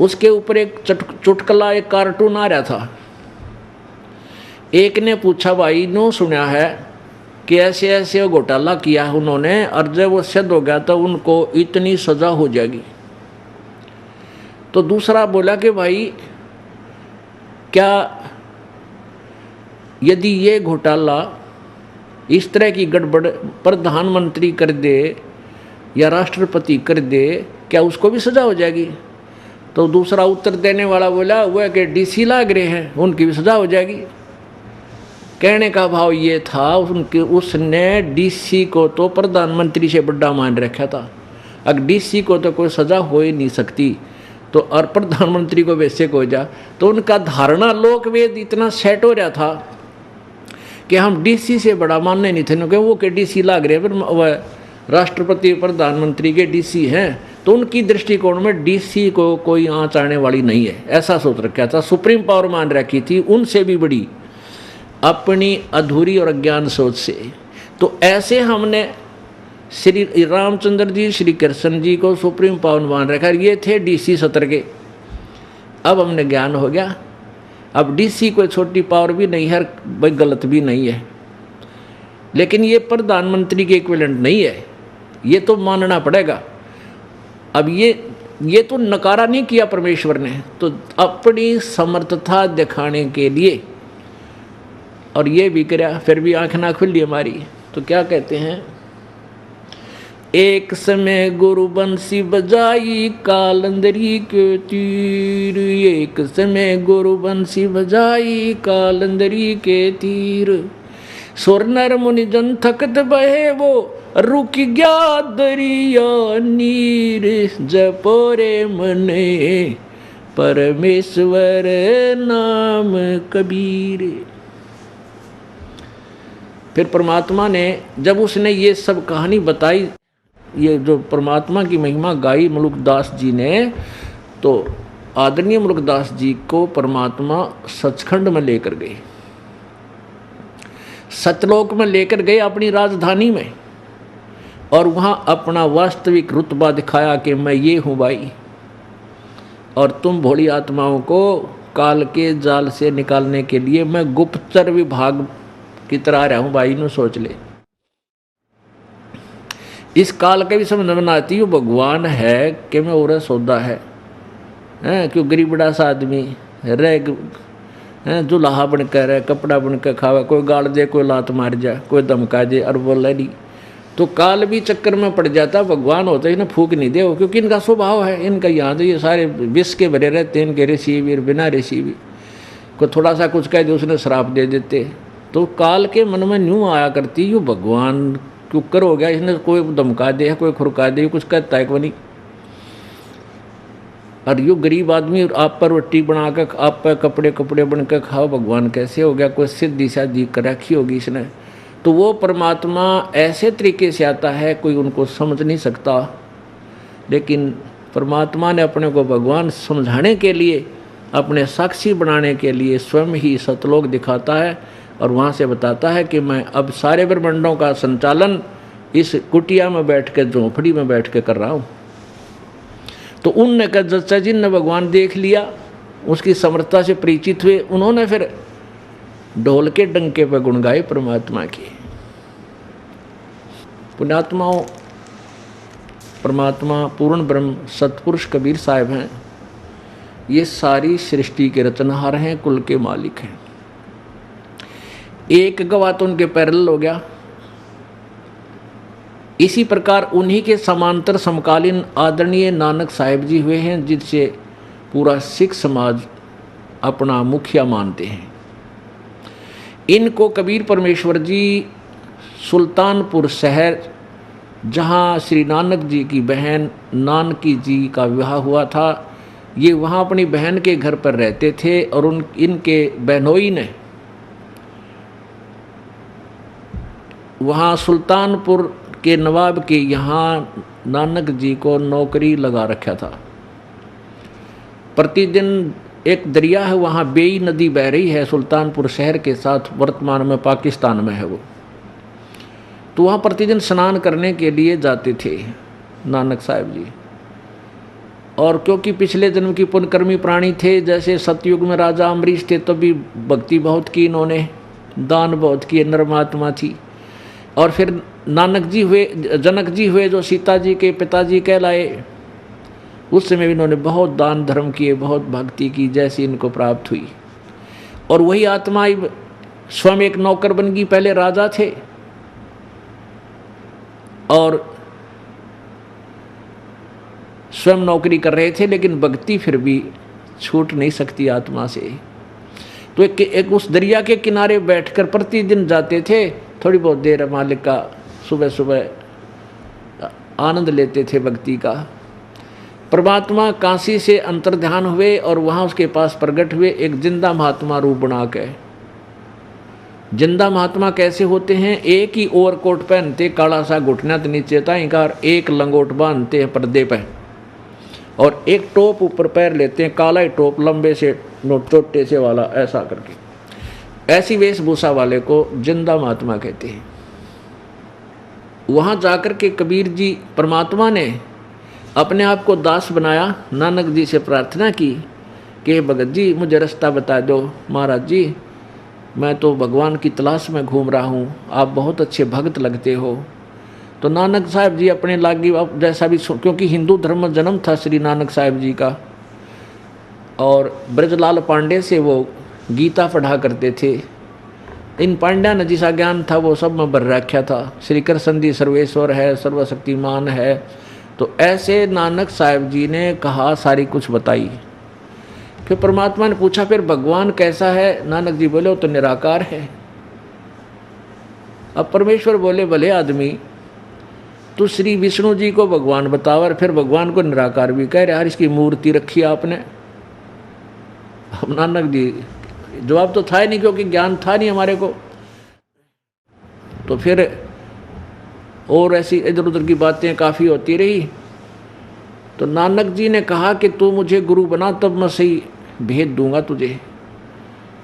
उसके ऊपर एक चुटकुला, एक कार्टून आ रहा था। एक ने पूछा, भाई नो सुना है कि ऐसे ऐसे घोटाला किया है उन्होंने, और जब वो सिद्ध हो गया तो उनको इतनी सज़ा हो जाएगी। तो दूसरा बोला कि भाई क्या यदि ये घोटाला इस तरह की गड़बड़ प्रधानमंत्री कर दे या राष्ट्रपति कर दे, क्या उसको भी सजा हो जाएगी? तो दूसरा उत्तर देने वाला बोला वह कि डीसी लाग रहे हैं, उनकी भी सजा हो जाएगी। कहने का भाव ये था उसने डीसी को तो प्रधानमंत्री से बड़ा मान रखा था। अगर डीसी को तो कोई सजा हो ही नहीं सकती तो और प्रधानमंत्री को वैसे को जा, तो उनका धारणा लोकवेद इतना सेट हो रहा था कि हम डीसी से बड़ा मानने नहीं थे, क्योंकि वो के डीसी लाग रहे हैं, वह राष्ट्रपति प्रधानमंत्री के डीसी हैं, तो उनकी दृष्टिकोण में डीसी को कोई आँच आने वाली नहीं है, ऐसा सोच रखा था। सुप्रीम पावर मान रखी थी उनसे भी बड़ी, अपनी अधूरी और अज्ञान सोच से। तो ऐसे हमने श्री रामचंद्र जी, श्री कृष्ण जी को सुप्रीम पावर मान रखा, ये थे डीसी सत्र के। अब हमने ज्ञान हो गया, अब डीसी कोई छोटी पावर भी नहीं है, भाई गलत भी नहीं है, लेकिन ये प्रधानमंत्री के इक्विवेलेंट नहीं है, ये तो मानना पड़ेगा। अब ये तो नकारा नहीं किया परमेश्वर ने, तो अपनी समर्थता दिखाने के लिए, और ये भी कराया, फिर भी आँख ना खुली हमारी। तो क्या कहते हैं, एक समय गुरु बंसी बजाई कालंदरी के तीर, एक समय गुरु बंसी बजाई कालंदरी के तीर, सुर नर मुनि जन थकत बहे वो रुक गया दरिया नीर, जपोरे मने परमेश्वर नाम कबीर। फिर परमात्मा ने जब उसने ये सब कहानी बताई, ये जो परमात्मा की महिमा गाई मुलुकदास जी ने, तो आदरणीय मुलुकदास जी को परमात्मा सचखंड में लेकर गए, सतलोक में लेकर गए अपनी राजधानी में, और वहाँ अपना वास्तविक रुतबा दिखाया कि मैं ये हूँ भाई, और तुम भोली आत्माओं को काल के जाल से निकालने के लिए मैं गुप्तचर विभाग की तरह रहा हूँ भाई, इन्हों सोच ले। इस काल के भी समझ में आती है भगवान है कि मैं और सौदा है, क्यों गरीबड़ा सा आदमी रह जुलाहा बन कर रहे, कपड़ा बन कर खावा, कोई गाड़ दे, कोई लात मार जाए, कोई धमका दे, और बोले नहीं, तो काल भी चक्कर में पड़ जाता। भगवान होते ही ना फूक नहीं दे, क्योंकि इनका स्वभाव है, इनका यहाँ तो ये सारे विष के भरे रहते हैं, इनके ऋषि भी बिना ऋषि भी, कोई थोड़ा सा कुछ कह दे उसने श्राप दे देते। तो काल के मन में न्यू आया करती, यू भगवान कुकर हो गया, इसने कोई धमका दे, कोई खुरका दे, कुछ कहता है को नहीं। और यो गरीब आदमी आप पर रोटी बनाकर, आप पर कपड़े बनकर खाओ, भगवान कैसे हो गया? कोई सिद्धि शादी कर रखी होगी इसने। तो वो परमात्मा ऐसे तरीके से आता है, कोई उनको समझ नहीं सकता, लेकिन परमात्मा ने अपने को भगवान समझाने के लिए, अपने साक्षी बनाने के लिए स्वयं ही सतलोक दिखाता है, और वहाँ से बताता है कि मैं अब सारे ब्रह्मांडों का संचालन इस कुटिया में बैठ के, झोंपड़ी में बैठ के कर रहा हूँ। तो उनने कहा जच्चा जिनने भगवान देख लिया, उसकी समर्थता से परिचित हुए, उन्होंने फिर ढोल के डंके पर गुण गाए परमात्मा की। पुण्यात्माओं, परमात्मा पूर्ण ब्रह्म सतपुरुष कबीर साहब हैं, ये सारी सृष्टि के रचनहार हैं, कुल के मालिक हैं। एक गवाह तो उनके पैरेलल हो गया। इसी प्रकार उन्हीं के समांतर समकालीन आदरणीय नानक साहिब जी हुए हैं, जिनसे पूरा सिख समाज अपना मुखिया मानते हैं। इनको कबीर परमेश्वर जी सुल्तानपुर शहर, जहाँ श्री नानक जी की बहन नानकी जी का विवाह हुआ था, ये वहाँ अपनी बहन के घर पर रहते थे, और इनके बहनोई ने वहाँ सुल्तानपुर के नवाब के यहाँ नानक जी को नौकरी लगा रखा था। प्रतिदिन एक दरिया है वहाँ, बेई नदी बह रही है सुल्तानपुर शहर के साथ, वर्तमान में पाकिस्तान में है वो। तो वहाँ प्रतिदिन स्नान करने के लिए जाते थे नानक साहब जी। और क्योंकि पिछले जन्म की पुण्यकर्मी प्राणी थे, जैसे सतयुग में राजा अम्बरीश थे, तो भी भक्ति बहुत की इन्होंने, दान बहुत किए, नर्मात्मा थी। और फिर नानक जी हुए, जनक जी हुए, जो सीता जी के पिताजी कहलाए, उस समय भी इन्होंने बहुत दान धर्म किए, बहुत भक्ति की, जैसी इनको प्राप्त हुई। और वही आत्मा स्वयं एक नौकर बन गई। पहले राजा थे, और स्वयं नौकरी कर रहे थे, लेकिन भक्ति फिर भी छूट नहीं सकती आत्मा से। तो एक उस दरिया के किनारे बैठकर प्रतिदिन जाते थे, थोड़ी बहुत देर मालिक का सुबह सुबह आनंद लेते थे भक्ति का। परमात्मा काशी से अंतर्ध्यान हुए और वहाँ उसके पास प्रकट हुए एक जिंदा महात्मा रूप बना के। जिंदा महात्मा कैसे होते हैं? एक ही ओवरकोट पहनते, काला सा घुटना तो नीचे ताईकार, एक लंगोट बांधते हैं पर्दे पर और एक टोप ऊपर पैर लेते हैं, काला ही टोप लंबे से चोटे से वाला, ऐसा करके। ऐसी वेशभूषा वाले को जिंदा महात्मा कहते हैं। वहाँ जाकर के कबीर जी परमात्मा ने अपने आप को दास बनाया, नानक जी से प्रार्थना की कि भगत जी मुझे रास्ता बता दो। महाराज जी मैं तो भगवान की तलाश में घूम रहा हूँ, आप बहुत अच्छे भक्त लगते हो। तो नानक साहब जी अपने लागी जैसा भी, क्योंकि हिंदू धर्म में जन्म था श्री नानक साहब जी का, और ब्रजलाल पांडे से वो गीता पढ़ा करते थे। इन पांड्या ने जिसा ज्ञान था वो सब में भर रखा था। श्री कृष्ण जी सर्वेश्वर है, सर्वशक्तिमान है। तो ऐसे नानक साहब जी ने कहा, सारी कुछ बताई। फिर परमात्मा ने पूछा फिर भगवान कैसा है? नानक जी बोले वो तो निराकार है। अब परमेश्वर बोले भले आदमी तो श्री विष्णु जी को भगवान बताओ और फिर भगवान को निराकार भी कह रहे, यार इसकी मूर्ति रखी आपने। अब नानक जी जवाब तो था ही नहीं, क्योंकि ज्ञान था नहीं हमारे को। तो फिर और ऐसी इधर उधर की बातें काफ़ी होती रही। तो नानक जी ने कहा कि तू मुझे गुरु बना तब मैं सही भेद दूंगा तुझे।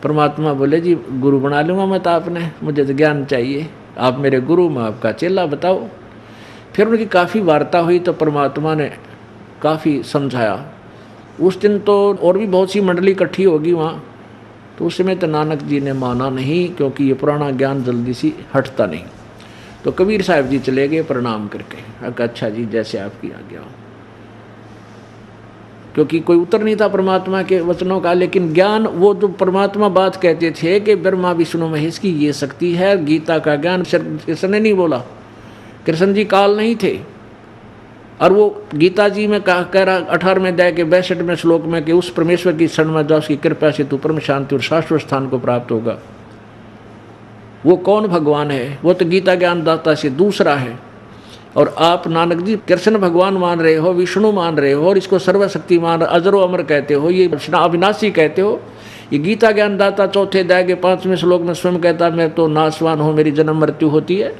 परमात्मा बोले जी गुरु बना लूँगा मैं तो आपने, मुझे तो ज्ञान चाहिए, आप मेरे गुरु, मैं आपका चेला, बताओ। फिर उनकी काफ़ी वार्ता हुई तो परमात्मा ने काफ़ी समझाया। उस दिन तो और भी बहुत सी मंडली इकट्ठी होगी वहाँ, तो उस समय तो नानक जी ने माना नहीं, क्योंकि ये पुराना ज्ञान जल्दी सी हटता नहीं। तो कबीर साहब जी चले गए प्रणाम करके, अच्छा जी जैसे आपकी आज्ञा हो। क्योंकि कोई उत्तर नहीं था परमात्मा के वचनों का, लेकिन ज्ञान वो जो परमात्मा बात कहते थे कि ब्रह्मा विष्णु महेश की ये शक्ति है, गीता का ज्ञान कृष्ण ने नहीं बोला, कृष्ण जी काल नहीं थे। और वो गीता जी में कह रहा 18वें अध्याय के 62वें श्लोक में कि उस परमेश्वर की शरण में जाओ, उसकी कृपा से तू परम शांति और शाश्वत स्थान को प्राप्त होगा। वो कौन भगवान है? वो तो गीता ज्ञान दाता से दूसरा है। और आप नानक जी कृष्ण भगवान मान रहे हो, विष्णु मान रहे हो, और इसको सर्वशक्तिमान अजरो अमर कहते हो, ये अविनाशी कहते हो। ये गीता ज्ञान दाता 4 अध्याय के 5वें श्लोक में स्वयं कहता मैं तो नाशवान हूँ, मेरी जन्म मृत्यु होती है।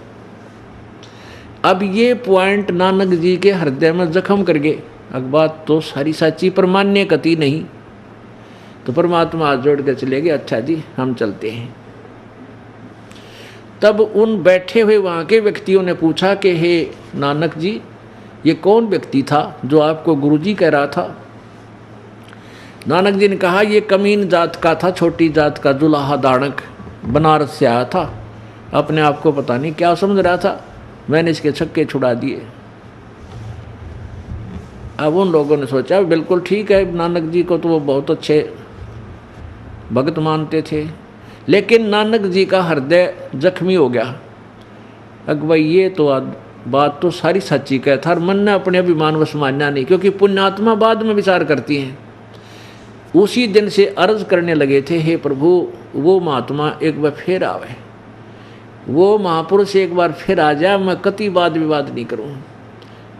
अब ये पॉइंट नानक जी के हृदय में जख्म कर गए। अब बात तो सारी सच्ची पर मान्य कति नहीं। तो परमात्मा हाथ जोड़ के चले गए, अच्छा जी हम चलते हैं। तब उन बैठे हुए वहाँ के व्यक्तियों ने पूछा कि हे नानक जी ये कौन व्यक्ति था जो आपको गुरुजी कह रहा था? नानक जी ने कहा ये कमीन जात का था, छोटी जात का जुलाहा दानक, बनारस से आया था, अपने आप को पता नहीं क्या समझ रहा था, मैंने इसके छक्के छुड़ा दिए। अब उन लोगों ने सोचा बिल्कुल ठीक है, नानक जी को तो वो बहुत अच्छे भक्त मानते थे, लेकिन नानक जी का हृदय जख्मी हो गया। भाई ये तो बात तो सारी सच्ची कहता, और मन ने अपने अभिमान वश मानना नहीं, क्योंकि पुण्यात्मा बाद में विचार करती हैं। उसी दिन से अर्ज करने लगे थे, हे प्रभु वो महात्मा एक बार फिर आवे, वो महापुरुष एक बार फिर आ जाए, मैं कति वाद विवाद नहीं करूँ,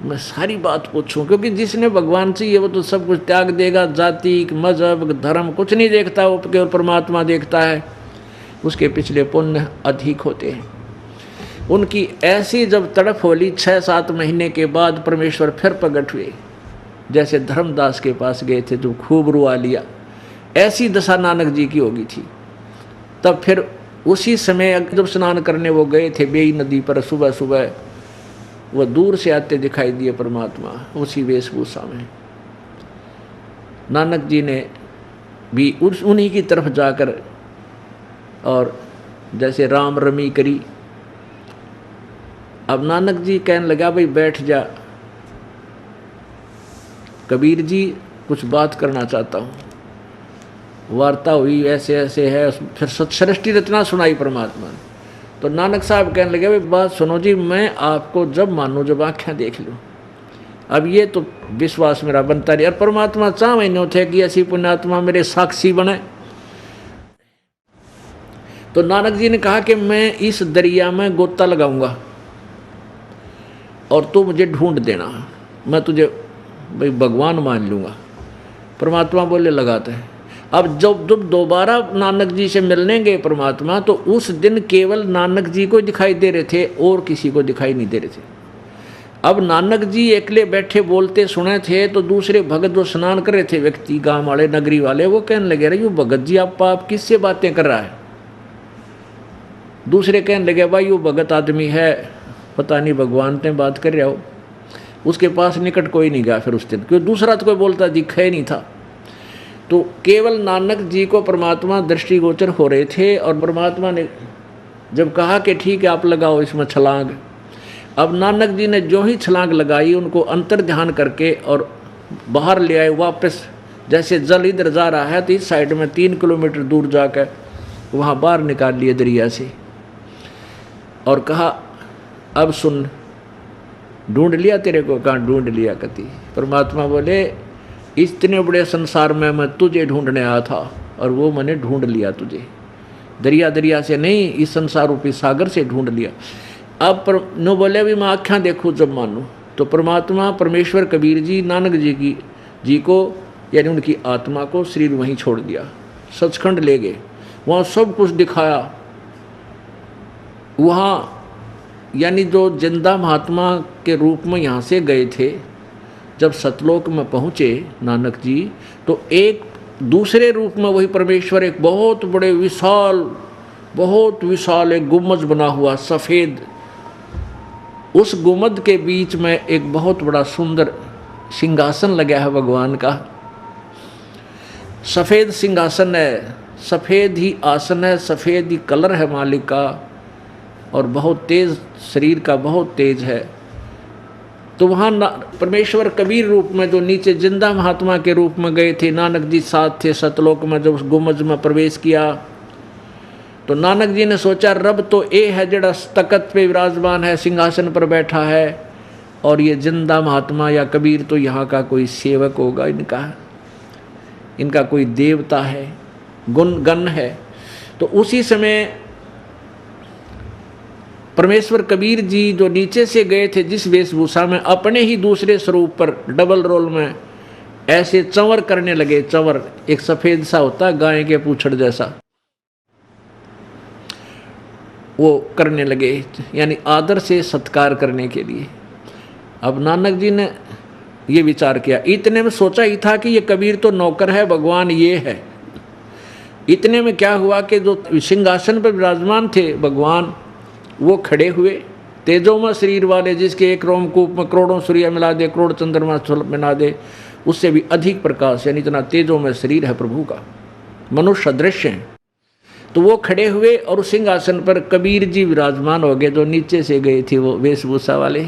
मैं सारी बात पूछूं। क्योंकि जिसने भगवान चाहिए वो तो सब कुछ त्याग देगा, जाति मजहब धर्म कुछ नहीं देखता, वो केवल परमात्मा देखता है, उसके पिछले पुण्य अधिक होते हैं। उनकी ऐसी जब तड़प होली 6-7 महीने के बाद परमेश्वर फिर प्रकट हुए, जैसे धर्मदास के पास गए थे जो खूब रुआ लिया, ऐसी दशा नानक जी की होगी थी। तब फिर उसी समय जब स्नान करने वो गए थे बेई नदी पर, सुबह सुबह वो दूर से आते दिखाई दिए परमात्मा उसी वेशभूषा में। नानक जी ने भी उन्हीं की तरफ जाकर और जैसे राम रमी करी। अब नानक जी कहने लगा भाई बैठ जा, कबीर जी कुछ बात करना चाहता हूँ। वार्ता हुई, ऐसे ऐसे है, फिर सृष्टि रचना सुनाई परमात्मा ने। तो नानक साहब कहने लगे, भाई बात सुनो जी, मैं आपको जब मानूँ जब आँखें देख लूँ। अब ये तो विश्वास मेरा बनता रही। और परमात्मा चाह महीनों थे कि ऐसी पुण्यात्मा मेरे साक्षी बने। तो नानक जी ने कहा कि मैं इस दरिया में गोता लगाऊंगा और तू मुझे ढूंढ देना, मैं तुझे भाई भगवान मान लूँगा। परमात्मा बोले लगाते हैं। अब जब दोबारा नानक जी से मिलने गए परमात्मा, तो उस दिन केवल नानक जी को दिखाई दे रहे थे और किसी को दिखाई नहीं दे रहे थे। अब नानक जी अकेले बैठे बोलते सुने थे, तो दूसरे भगत जो स्नान कर रहे थे व्यक्ति, गांव वाले नगरी वाले, वो कहने लगे, अरे यो भगत जी आप किससे बातें कर रहा है। दूसरे कहने लगे, भाई यो भगत आदमी है, पता नहीं भगवान से बात कर रहा हो। उसके पास निकट कोई नहीं गया फिर उस दिन, क्योंकि दूसरा तो कोई बोलता दिखा ही नहीं था। तो केवल नानक जी को परमात्मा दृष्टिगोचर हो रहे थे। और परमात्मा ने जब कहा कि ठीक है आप लगाओ इसमें छलांग, अब नानक जी ने जो ही छलांग लगाई, उनको अंतर ध्यान करके और बाहर ले आए वापस। जैसे जल इधर जा रहा है तो इस साइड में 3 किलोमीटर दूर जाकर वहाँ बाहर निकाल लिए दरिया से, और कहा अब सुन, ढूंढ लिया तेरे को। कहाँ ढूंढ लिया कति। परमात्मा बोले, इतने बड़े संसार में मैं तुझे ढूंढने आया था और वो मैंने ढूंढ लिया तुझे। दरिया से नहीं, इस संसार रूपी सागर से ढूंढ लिया। अब नो बोले भी मैं आँखें देखूँ जब मानूँ। तो परमात्मा परमेश्वर कबीर जी नानक जी को यानी उनकी आत्मा को शरीर वहीं छोड़ दिया, सचखंड ले गए, वहाँ सब कुछ दिखाया। वहाँ यानी जो जिंदा महात्मा के रूप में यहाँ से गए थे, जब सतलोक में पहुँचे नानक जी, तो एक दूसरे रूप में वही परमेश्वर एक बहुत बड़े बहुत विशाल एक गुम्बद बना हुआ सफ़ेद, उस गुम्बद के बीच में एक बहुत बड़ा सुंदर सिंहासन लगा है भगवान का। सफ़ेद सिंहासन है, सफ़ेद ही आसन है, सफ़ेद ही कलर है मालिक का, और बहुत तेज शरीर का, बहुत तेज है। तो वहाँ परमेश्वर कबीर रूप में जो नीचे जिंदा महात्मा के रूप में गए थे, नानक जी साथ थे सतलोक में। जब उस गुम्बद में प्रवेश किया तो नानक जी ने सोचा, रब तो ये है जड़ा तकत पे विराजमान है, सिंहासन पर बैठा है, और ये जिंदा महात्मा या कबीर तो यहाँ का कोई सेवक होगा, इनका कोई देवता है, गण है। तो उसी समय परमेश्वर कबीर जी जो नीचे से गए थे जिस वेशभूषा में, अपने ही दूसरे स्वरूप पर डबल रोल में ऐसे चंवर करने लगे। चंवर एक सफ़ेद सा होता है गाय के पूंछड़ जैसा, वो करने लगे, यानी आदर से सत्कार करने के लिए। अब नानक जी ने ये विचार किया, इतने में सोचा ही था कि ये कबीर तो नौकर है, भगवान ये है। इतने में क्या हुआ कि जो सिंहासन पर विराजमान थे भगवान, वो खड़े हुए, तेजोमय शरीर वाले, जिसके एक रोमकूप में करोड़ों सूर्य मिला दे, करोड़ चंद्रमा मिला दे, उससे भी अधिक प्रकाश, यानी इतना तेजोमय शरीर है प्रभु का, मनुष्य सदृश हैं। तो वो खड़े हुए और उस सिंहासन पर कबीर जी विराजमान हो गए, जो नीचे से गए थे वो वेशभूषा वाले।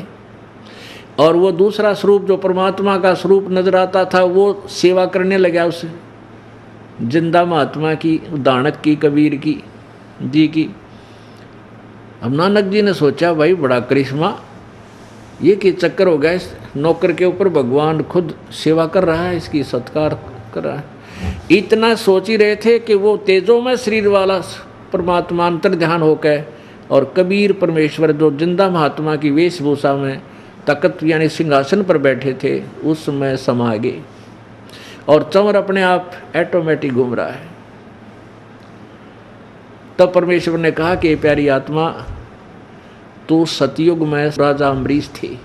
और वो दूसरा स्वरूप जो परमात्मा का स्वरूप नजर आता था, वो सेवा करने लगा उस जिंदा महात्मा की, दानक की, कबीर की जी की। अब नानक जी ने सोचा, भाई बड़ा करिश्मा, ये कि चक्कर हो गया, इस नौकर के ऊपर भगवान खुद सेवा कर रहा है, इसकी सत्कार कर रहा है। इतना सोच ही रहे थे कि वो तेजोमय शरीर वाला परमात्मा अंतर ध्यान होकर और कबीर परमेश्वर जो जिंदा महात्मा की वेशभूषा में तकत यानी सिंहासन पर बैठे थे, उस समय समा गए और चंवर अपने आप ऑटोमेटिक घूम रहा है। तब परमेश्वर ने कहा कि प्यारी आत्मा, तू सतयुग में राजा अम्बरीश थी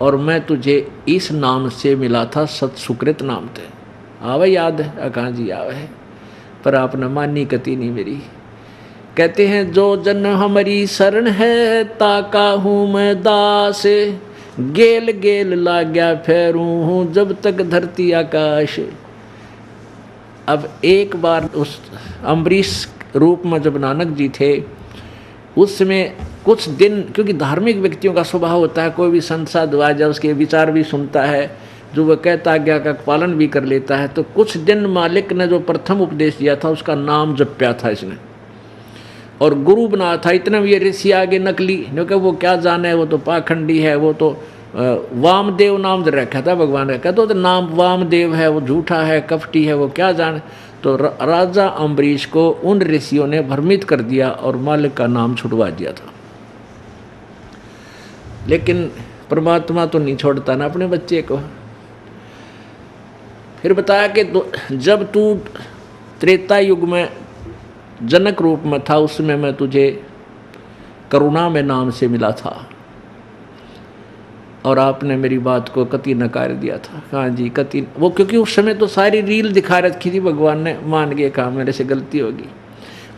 और मैं तुझे इस नाम से मिला था, सत सुकृत नाम थे। आवे याद है? अकां जी आवे है, पर आपने मानी कति नहीं मेरी। कहते हैं, जो जन हमारी शरण है, ताका हूँ मैं दास, गेल गेल लाग्या फेरूं हूँ जब तक धरती आकाश। अब एक बार उस अम्बरीश रूप में जब नानक जी थे, उस समय कुछ दिन, क्योंकि धार्मिक व्यक्तियों का स्वभाव होता है, कोई भी संत साधु आ जाए उसके विचार भी सुनता है, जो वह कहता आज्ञा का पालन भी कर लेता है। तो कुछ दिन मालिक ने जो प्रथम उपदेश दिया था उसका नाम जप्या था इसने, और गुरु बना था। इतना भी ये ऋषि आगे नकली, क्योंकि वो क्या जाने, वो तो पाखंडी है, वो तो वामदेव नाम रखा था भगवान ने, कहते तो नाम वामदेव है, वो झूठा है, कपटी है, वो क्या जाने। तो राजा अम्बरीश को उन ऋषियों ने भ्रमित कर दिया और मालिक का नाम छुड़वा दिया था। लेकिन परमात्मा तो नहीं छोड़ता ना अपने बच्चे को। फिर बताया कि जब तू त्रेता युग में जनक रूप में था, उसमें मैं तुझे करुणा में नाम से मिला था और आपने मेरी बात को कति नकार दिया था। हाँ जी, कति वो, क्योंकि उस समय तो सारी रील दिखा रखी थी, भगवान ने मान गए, कहा मेरे से गलती होगी।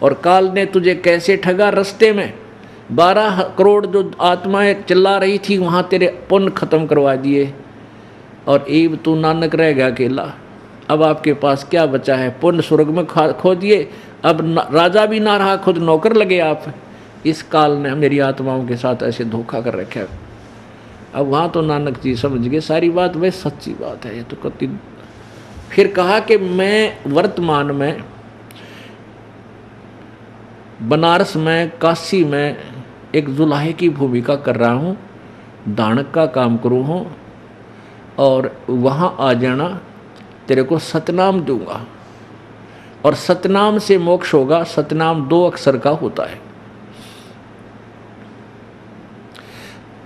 और काल ने तुझे कैसे ठगा, रास्ते में 12 करोड़ जो आत्माएं चिल्ला रही थी, वहाँ तेरे पुण्य खत्म करवा दिए और एब तू नानक रह गया अकेला। अब आपके पास क्या बचा है, पुण्य स्वर्ग में खो दिए, अब राजा भी ना रहा, खुद नौकर लगे आप। इस काल ने मेरी आत्माओं के साथ ऐसे धोखा कर रखा है। अब वहाँ तो नानक जी समझ गए सारी बात, वह सच्ची बात है ये तो कति। फिर कहा कि मैं वर्तमान में बनारस में, काशी में एक जुलाहे की भूमिका कर रहा हूँ, दानक का काम करूँ हूँ, और वहाँ आ जाना, तेरे को सतनाम दूंगा और सतनाम से मोक्ष होगा। सतनाम 2 अक्षर का होता है।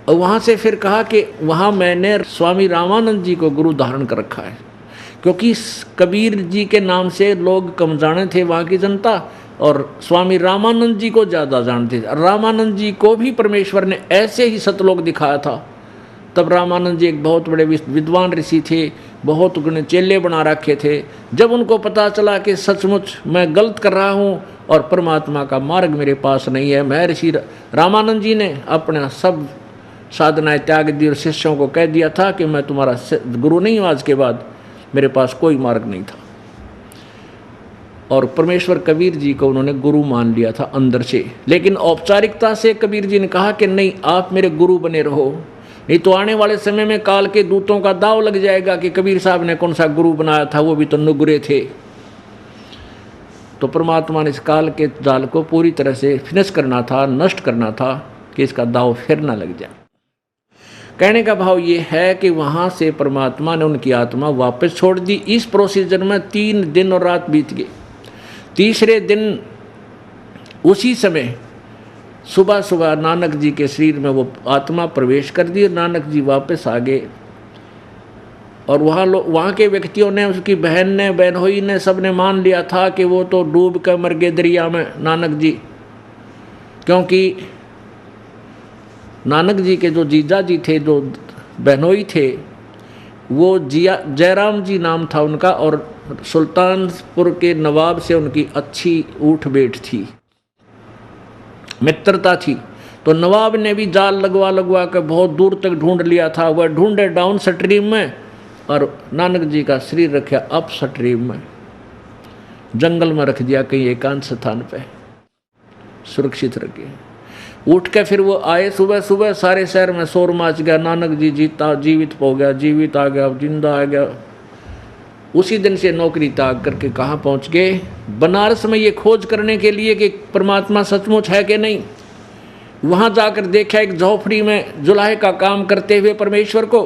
और वहाँ से फिर कहा कि वहाँ मैंने स्वामी रामानंद जी को गुरु धारण कर रखा है, क्योंकि कबीर जी के नाम से लोग कम जाने थे वहाँ की जनता, और स्वामी रामानंद जी को ज़्यादा जानते थे। रामानंद जी को भी परमेश्वर ने ऐसे ही सतलोक दिखाया था। तब रामानंद जी एक बहुत बड़े विद्वान ऋषि थे, बहुत गुण चेले बना रखे थे। जब उनको पता चला कि सचमुच मैं गलत कर रहा हूँ और परमात्मा का मार्ग मेरे पास नहीं है, मैं ऋषि रामानंद जी ने अपना सब साधनाएं त्याग दी और शिष्यों को कह दिया था कि मैं तुम्हारा गुरु नहीं हूँ, आज के बाद मेरे पास कोई मार्ग नहीं था। और परमेश्वर कबीर जी को उन्होंने गुरु मान लिया था अंदर से। लेकिन औपचारिकता से कबीर जी ने कहा कि नहीं, आप मेरे गुरु बने रहो, नहीं तो आने वाले समय में काल के दूतों का दाव लग जाएगा कि कबीर साहब ने कौन सा गुरु बनाया था, वो भी तो नुगरे थे। तो परमात्मा ने इस काल के जाल को पूरी तरह से फिनिश करना था, नष्ट करना था, कि इसका दाव फिर ना लग जाए। कहने का भाव ये है कि वहाँ से परमात्मा ने उनकी आत्मा वापस छोड़ दी। इस प्रोसीजर में 3 दिन और रात बीत गए। तीसरे दिन उसी समय सुबह सुबह नानक जी के शरीर में वो आत्मा प्रवेश कर दी और नानक जी वापस आ गए। और वहाँ के व्यक्तियों ने, उसकी बहन ने, बहनोई ने, सब ने मान लिया था कि वो तो डूब कर मर गए दरिया में नानक जी, क्योंकि नानक जी के जो जीजा जी थे, जो बहनोई थे, वो जयराम जी नाम था उनका, और सुल्तानपुर के नवाब से उनकी अच्छी उठ बैठ थी, मित्रता थी। तो नवाब ने भी जाल लगवा कर बहुत दूर तक ढूंढ लिया था। वह ढूंढे डाउन स्ट्रीम में और नानक जी का शरीर रखा अप स्ट्रीम में, जंगल में रख दिया कहीं एकांत स्थान पे, सुरक्षित रखे। उठ के फिर वो आए सुबह सुबह, सारे शहर में शोर मच गया, नानक जी जीवित हो गया, जीवित आ गया, जिंदा आ गया। उसी दिन से नौकरी त्याग करके कहाँ पहुँच गए? बनारस में ये खोज करने के लिए कि परमात्मा सचमुच है कि नहीं। वहाँ जाकर देखा एक झोपड़ी में जुलाहे का काम करते हुए परमेश्वर को।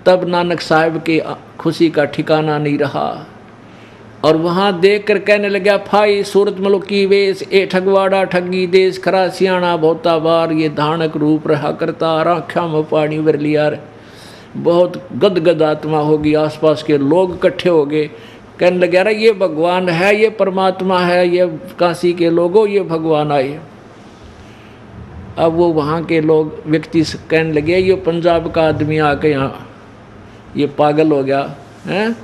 तब नानक साहब के खुशी का ठिकाना नहीं रहा और वहाँ देख कर कहने लगा, फाई सूरत मलुकी वेश, ए ठगवाड़ा ठगी देश, खरा सियाणा बहुता बार, ये धानक रूप रहा करता, आँखा में पानी भर लिया। बहुत गदगद आत्मा होगी। आसपास के लोग इकट्ठे हो गए, कहने लगे, अरे ये भगवान है, ये परमात्मा है, ये काशी के लोगों, ये भगवान आए। अब वो वहाँ के लोग व्यक्ति कहने लगे, ये पंजाब का आदमी आके यहाँ ये पागल हो गया हैं,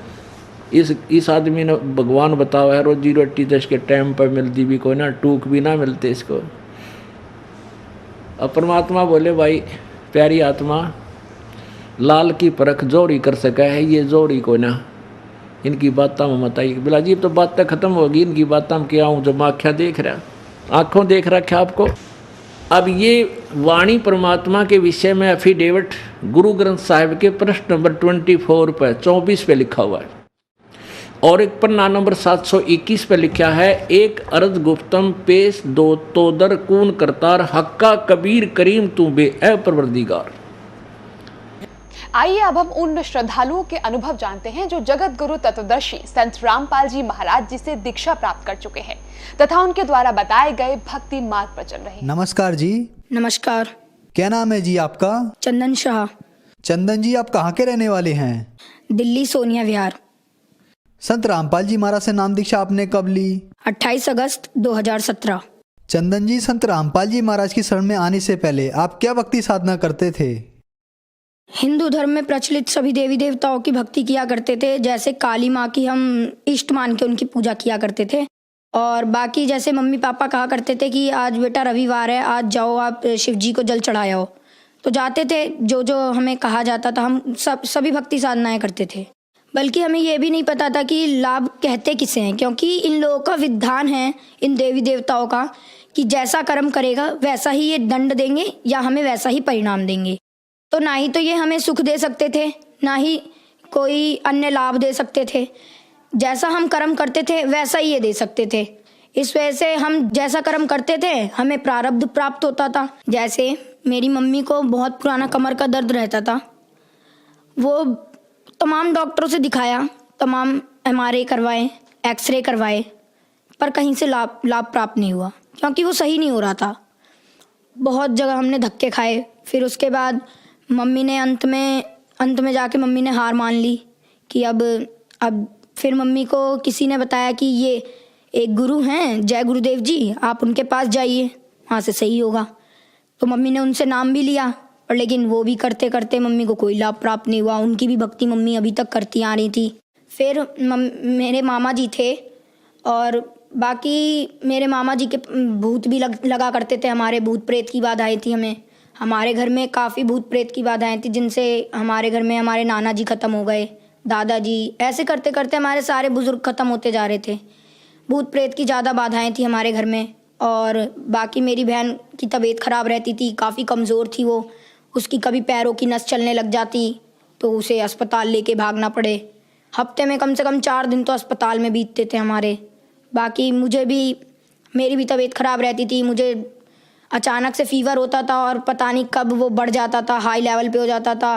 इस आदमी ने भगवान बताओ है, रोजी रोटी तो इसके टाइम पर मिलती भी कोई ना, टूक भी ना मिलते इसको। अब परमात्मा बोले, भाई प्यारी आत्मा, लाल की परख जोड़ी कर सका है, ये जोड़ी को ना, इनकी बातों में मत आई। बोला जी तो बातें खत्म होगी, इनकी बातों में क्या हूँ, जब आँखें देख रहा, आँखों देख रखा आपको। अब ये वाणी परमात्मा के विषय में एफिडेविट गुरु ग्रंथ साहिब के प्रश्न नंबर 24 पर 24 पे लिखा हुआ है। और एक पन्ना नंबर 721 पे लिखा है, एक अर्ज गुफ्तम पेश दो तो दर कून करतार हक्का कबीर करीम तू बे ए परवरदिगार। आइए अब हम उन श्रद्धालुओं के अनुभव जानते हैं जो जगत गुरु तत्वदर्शी संत रामपाल जी महाराज जी से दीक्षा प्राप्त कर चुके हैं तथा उनके द्वारा बताए गए भक्ति मार्ग पर चल रहे हैं। नमस्कार जी। नमस्कार। क्या नाम है जी आपका? चंदन शाह। चंदन जी, आप कहाँ के रहने वाले हैं? दिल्ली सोनिया विहार। संत रामपाल जी महाराज से नाम दीक्षा आपने कब ली? 28 अगस्त 2017। चंदन जी, संत रामपाल जी महाराज की शरण में आने से पहले आप क्या भक्ति साधना करते थे? हिंदू धर्म में प्रचलित सभी देवी देवताओं की भक्ति किया करते थे। जैसे काली माँ की हम इष्ट मान के उनकी पूजा किया करते थे। और बाकी जैसे मम्मी पापा कहा करते थे कि आज बेटा रविवार है, आज जाओ आप शिव जी को जल चढ़ाए आओ, तो जाते थे। जो जो हमें कहा जाता था हम सभी भक्ति साधनाएं करते थे। बल्कि हमें ये भी नहीं पता था कि लाभ कहते किसे हैं, क्योंकि इन लोगों का विधान है इन देवी देवताओं का कि जैसा कर्म करेगा वैसा ही ये दंड देंगे या हमें वैसा ही परिणाम देंगे। तो ना ही तो ये हमें सुख दे सकते थे, ना ही कोई अन्य लाभ दे सकते थे। जैसा हम कर्म करते थे वैसा ही ये दे सकते थे। इस वजह से हम जैसा कर्म करते थे हमें प्रारब्ध प्राप्त होता था। जैसे मेरी मम्मी को बहुत पुराना कमर का दर्द रहता था, वो तमाम डॉक्टरों से दिखाया, तमाम MRI करवाए, एक्सरे करवाए, पर कहीं से लाभ प्राप्त नहीं हुआ, क्योंकि वो सही नहीं हो रहा था। बहुत जगह हमने धक्के खाए। फिर उसके बाद मम्मी ने अंत में जाके मम्मी ने हार मान ली कि अब फिर मम्मी को किसी ने बताया कि ये एक गुरु हैं जय गुरुदेव जी, आप उनके पास जाइए, वहाँ से सही होगा। तो मम्मी ने उनसे नाम भी लिया, और लेकिन वो भी करते करते मम्मी को कोई लाभ प्राप्त नहीं हुआ। उनकी भी भक्ति मम्मी अभी तक करती आ रही थी। फिर मेरे मामा जी थे, और बाकी मेरे मामा जी के भूत भी लगा करते थे। हमारे भूत प्रेत की बाधाएं थी। हमारे घर में काफ़ी भूत प्रेत की बाधाएं थी, जिनसे हमारे घर में हमारे नाना जी ख़त्म हो गए, दादाजी, ऐसे करते करते हमारे सारे बुज़ुर्ग ख़त्म होते जा रहे थे। भूत प्रेत की ज़्यादा बाधाएं थी हमारे घर में। और बाकी मेरी बहन की तबीयत ख़राब रहती थी, काफ़ी कमज़ोर थी वो। उसकी कभी पैरों की नस चलने लग जाती तो उसे अस्पताल लेके भागना पड़े। हफ्ते में कम से कम 4 दिन तो अस्पताल में बीतते थे हमारे। बाकी मेरी भी तबीयत ख़राब रहती थी। मुझे अचानक से फीवर होता था और पता नहीं कब वो बढ़ जाता था, हाई लेवल पे हो जाता था।